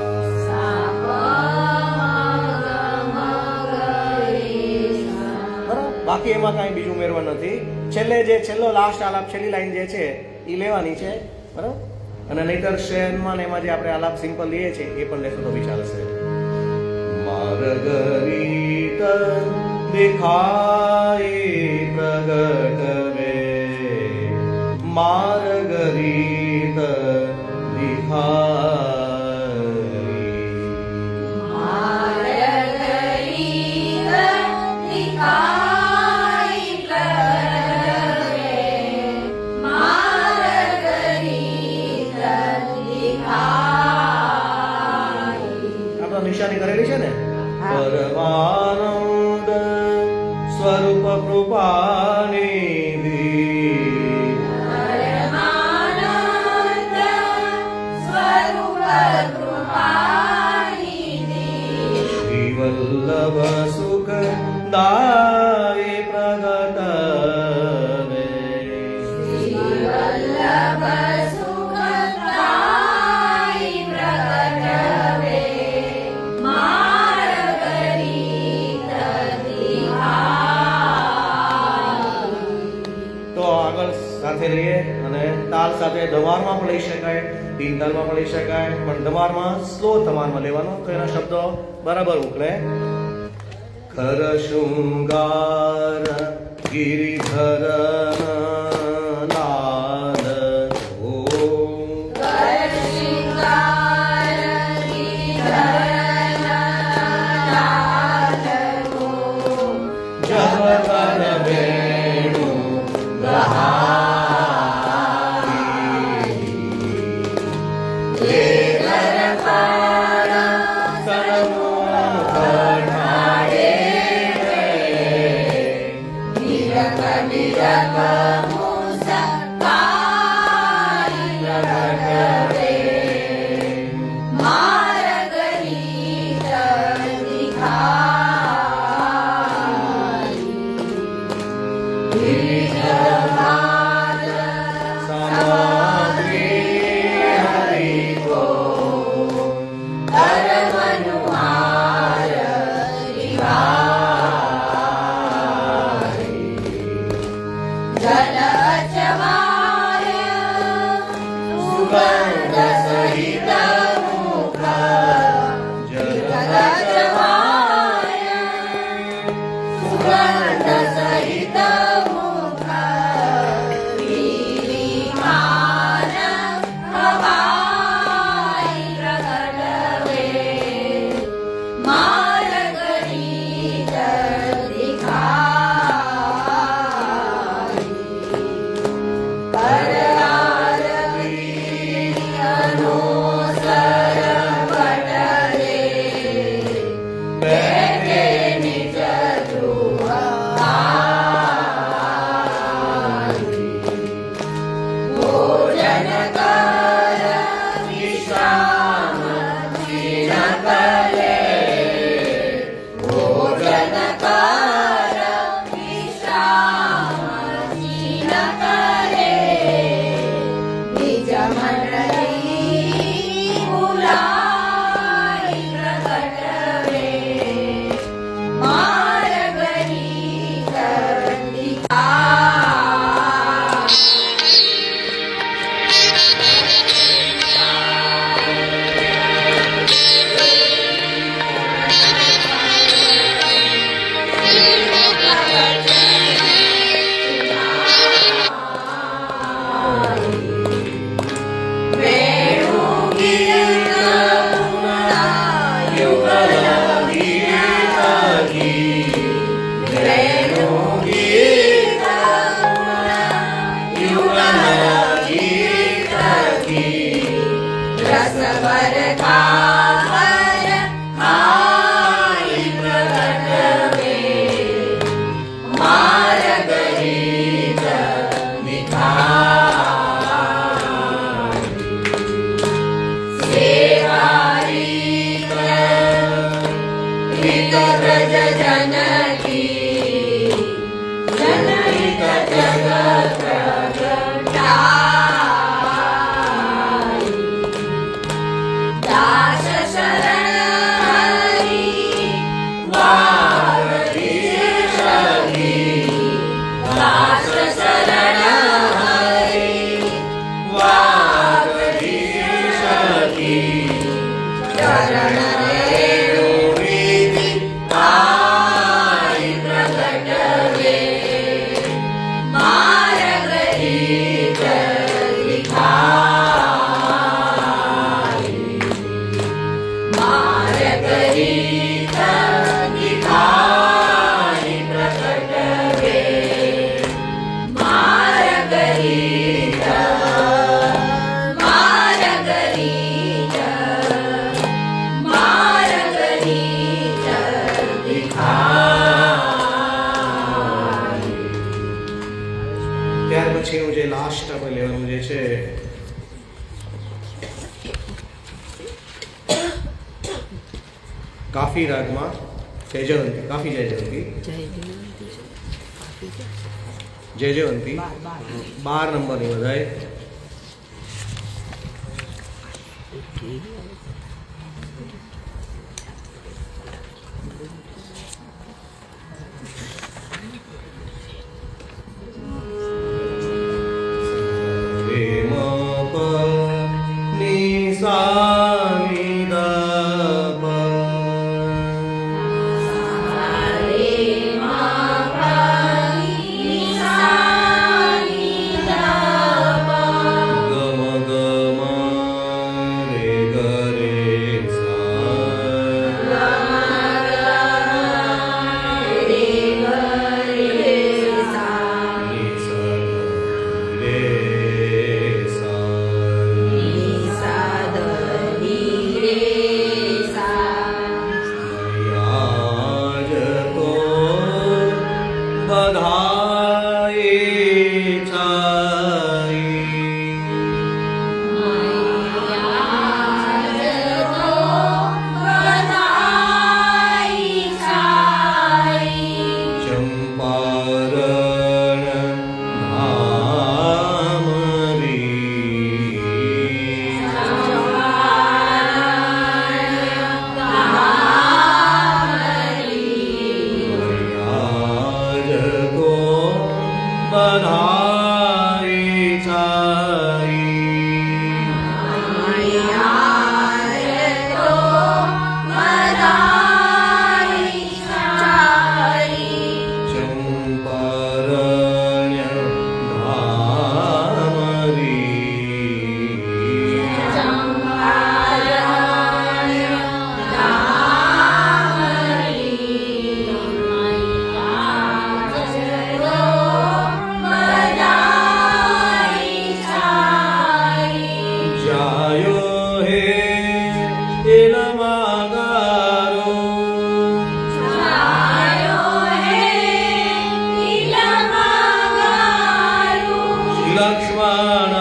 બરાબર. બાકી એમાં કાંઈ બીજું ઉમેરવા નથી. છેલ્લે જે છેલ્લો લાસ્ટ આલાપ છેલ્લી લાઈન જે છે એ લેવાની છે. બરાબર. અને નહીતર શેરમાં ને એમાં જે આપણે આલાપ સિમ્પલ લઈએ છીએ એ પણ લેશો તો બી ચાલશે. માર્ગરીત દેખાય પ્રગટ રે માર્ગરીત નિશાની કરેલી છે ને. પરમાનંદ સ્વરૂપ કૃપાનિધિ શ્રી વલ્લભ સુખ દાય પ્રગટ રે. સાથે લઈએ અને તાલ સાથે ધમારમાં પણ લઈ શકાય, તીન તાલમાં પણ લઈ શકાય, પણ ધમારમાં સ્લો ધમારમાં લેવાનો તો એના શબ્દો બરાબર ઉકળે. ખર શૃંગાર ગિરિધર લાલ જગતર વેણુ Amen. रसवर खावर खाई प्रकट वे मार्ग रीत निखारी सेवा रीत रीत व्रज जनकी जनहित जगत प्रगटाई दास शरण हरि वागरी शरी दास शरण हरि वागरी शरी चरण रेणु विधि आई प्रकट वे मार्ग रीत दिखाई मार्ग रीत दिखाई प्रकट वे मार्ग रीत मार्ग रीत मार्ग रीत दिखाई ત્યાર પછીનું જે લાસ્ટ આપણે લેવાનું જે છે કાફી રાગમાં જયજયવંતી કાફી જયજયવંતી જયજયવંતી 12 નંબરની બધાય રે મ પ ની સા ની દ પ रे मा पा नि सा नि द पा ग म ग म रे ग रे सा रे ग रे सा नि सा रे सा नि सा द नि रे सा आज तो बधाई छाई आज तो बधाई छाई चंपारण धाम री आज तो बधाई छाई चंपारण धाम री जायो हे इलमागारो लक्ष्मण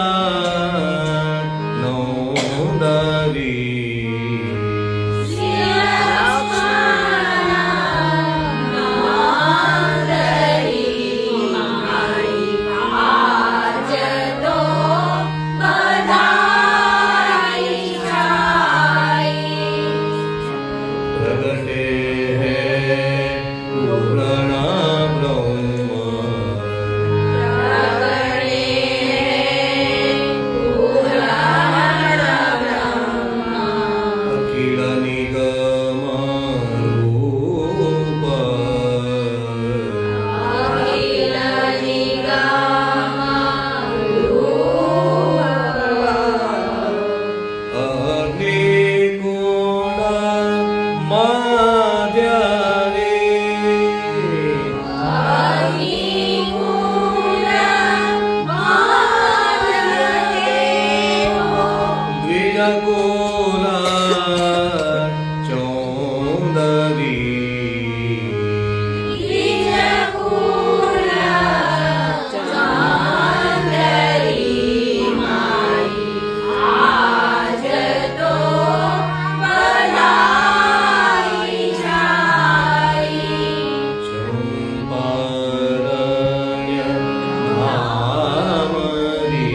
नोदरी प्रगटे है पूर्ण ब्रह्म निजकुल चौंदरी चंपारण्य धामरी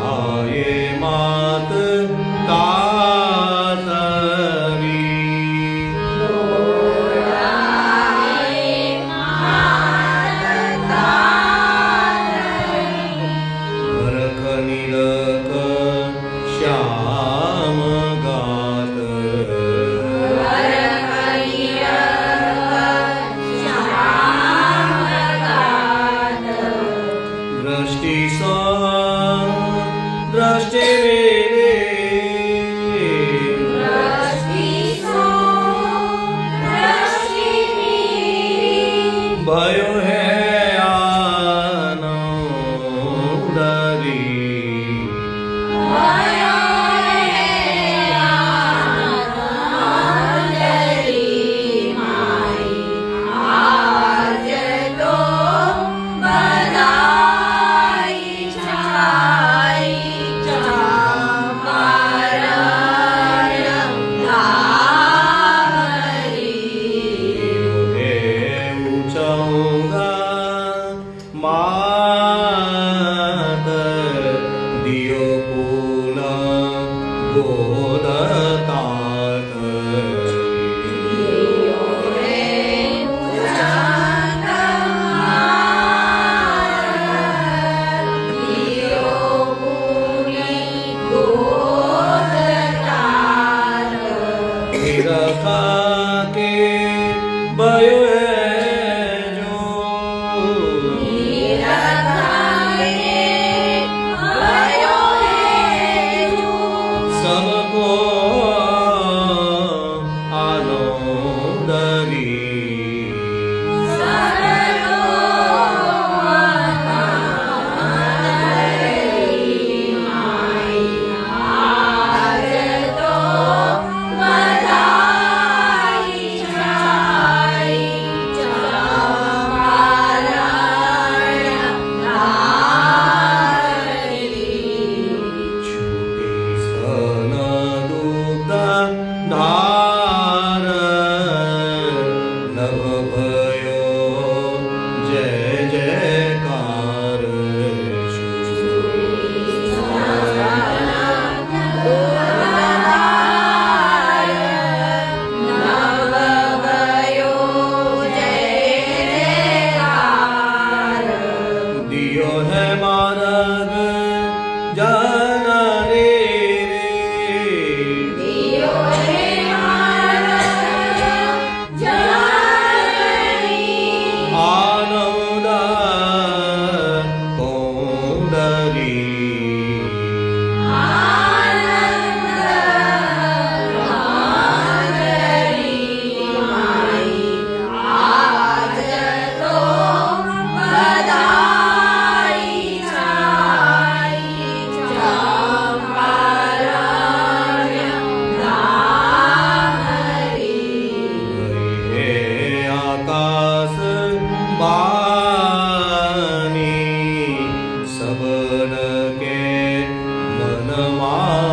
आये मात कातरी भरख नीलक श्याम गात दृष्टि दृष्टि भयो है आनंदरी मात दियो कुल गोदतात निरखा के भयो जो सबको आनंदरी धार नभ भयो जय जयकार दियो है मार्ग जन रे आनंद कौंदरी आकाश बानी सबन के मनमानी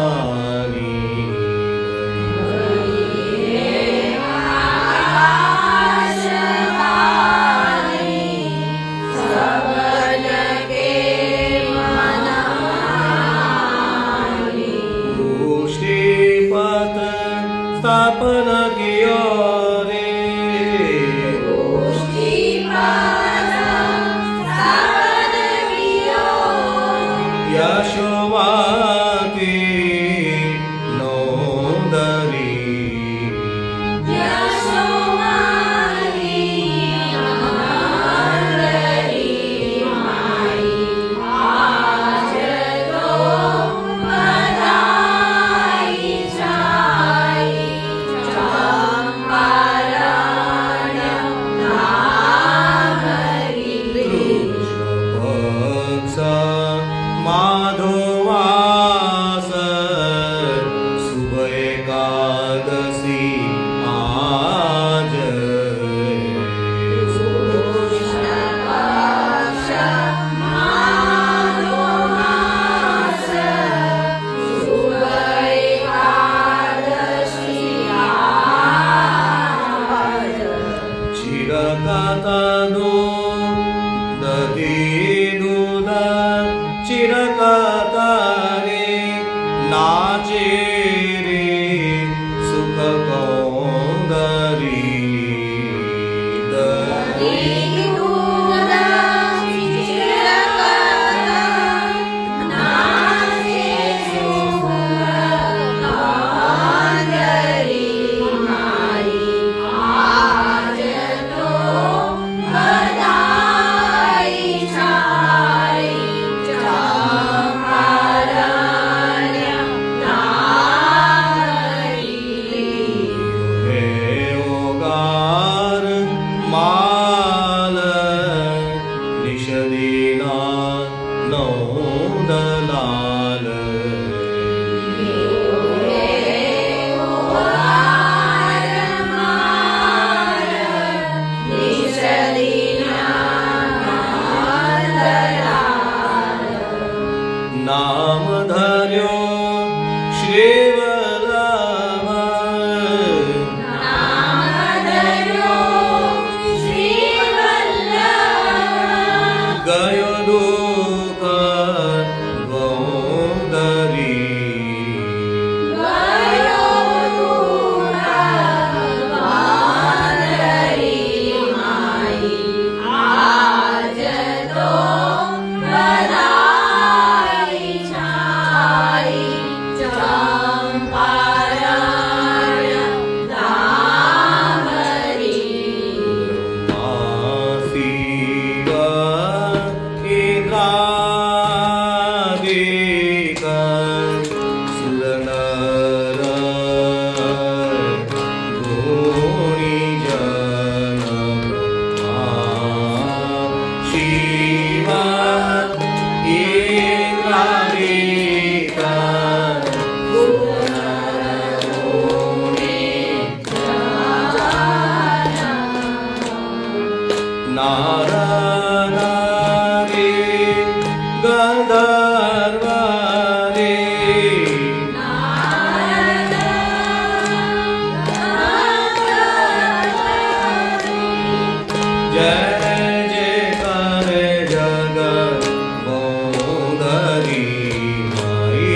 श्रीपद स्थापन कियो रे पुष्टि दो दधी दूध चिरकतारे नाचे रे सुख कौंदरी माल निषदीना नौदलाल नाम धर्यो श्रीवल्लभ गयो दुःख द्वौदरी नारायणारे गंधर्वारे जय जयकार जगत मोदरी माई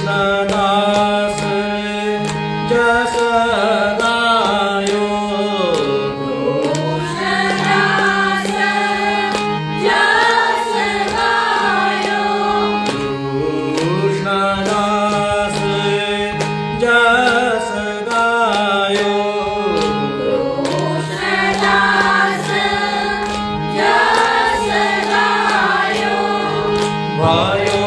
कृष्णदास जस गायो कृष्णदास जस गायो भयो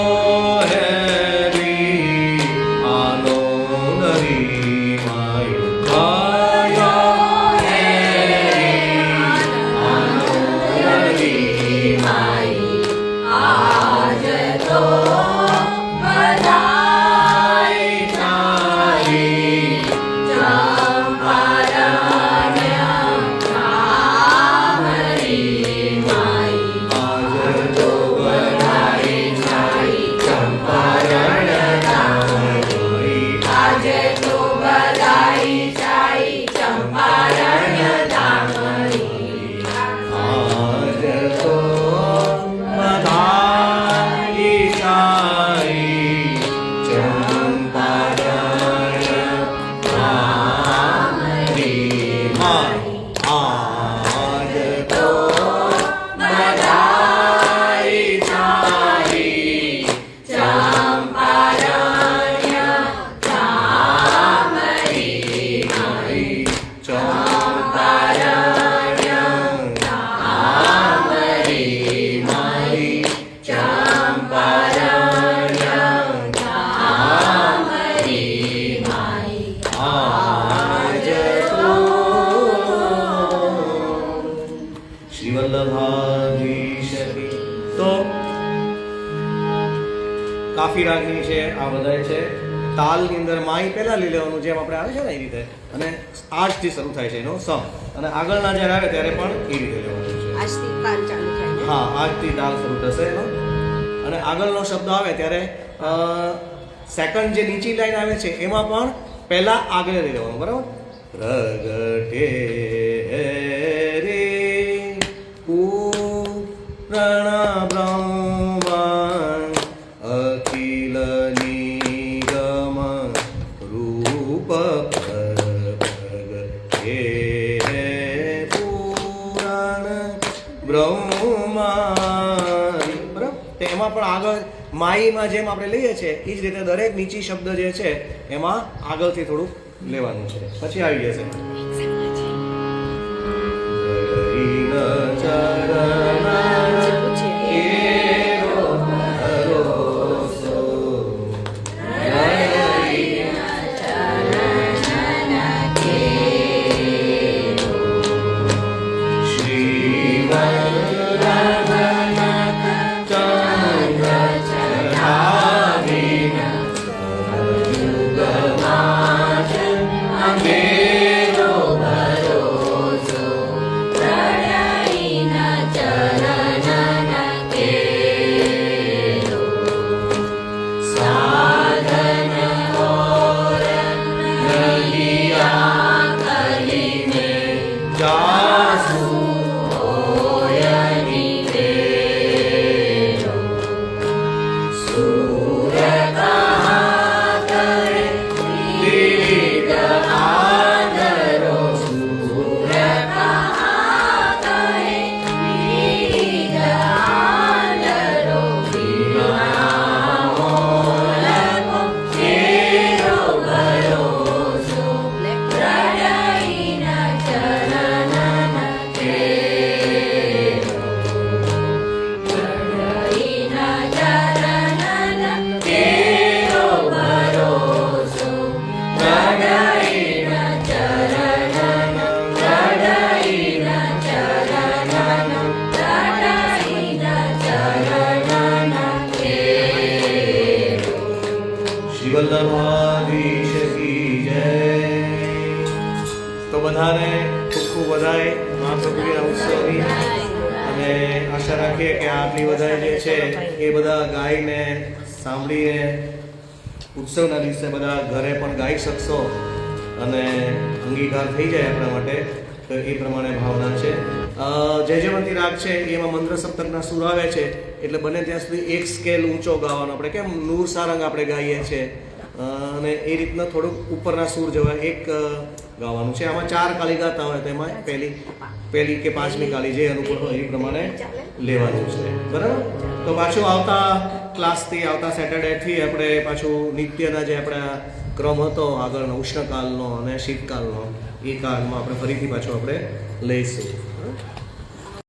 बधाई આજ તો શ્રી વલ્લભાધીશ કી. તો કાફી રાગની છે આ બધાય છે. તાલની અંદર માઈ પહેલા લઈ લેવાનું, જેમ આપણે આવે છે ને એ રીતે, અને આજથી શરૂ થાય છે એનો સમ, અને આગળના જ્યારે આવે ત્યારે પણ એ રીતે લેવાનું છે. આજથી કાલ ચાલુ થાય ને? હા, આજથી તાલ શરૂ થશે એનો, અને આગળનો શબ્દ આવે ત્યારે સેકન્ડ જે નીચી લાઈન આવે છે એમાં પણ પહેલા આગળ લઈ લેવાનું, બરાબર. પ્રગટે રે પૂરણ બ્રહ્માંડ અખિલ નિગમ રૂપ પ્રગટે પૂરણ બ્રહ્માંડ, બરાબર. તેમાં પણ આગળ માઈમાં જેમ આપણે લઈએ છીએ એ જ રીતે દરેક નીચી શબ્દ જે છે એમાં આગળથી થોડુંક લેવાનું છે, પછી આવી જશે. વલ્લભાધીશ કી જય. તો બધાને ખૂબ ખૂબ વધાય મહાપ્રભુજીના ઉત્સવની, અને આશા રાખીએ કે આટલી વધાય જે છે એ બધા ગાઈને સાંભળીને ઉત્સવના દિવસે બધા ઘરે પણ ગાઈ શકશો અને અંગીકાર થઈ જાય આપણા માટે, તો એ પ્રમાણે ભાવના છે. જય જયવંતી રાગ છે એમાં મંત્ર સપ્તકના સૂર આવે છે, એટલે બને ત્યાં સુધી એક સ્કેલ ઊંચો ગાવાનો. આપણે કેમ નૂર સારંગ આપણે ગાઈએ છીએ, અને એ રીતના થોડુંક ઉપરના સૂર જેવા એક ગાવાનું છે. આમાં 4 કાલી ગાતા હોય તો એમાં પહેલી કે 5મી કાલી જે અનુકૂળ હોય એ પ્રમાણે લેવાનું છે, બરાબર. તો પાછું આવતા ક્લાસથી, આવતા સેટરડેથી આપણે પાછું નિત્યના જે આપણા ક્રમ હતો આગળનો ઉષ્ણકાલનો અને શીતકાલનો, એ કાળમાં આપણે ફરીથી પાછું આપણે લઈશું.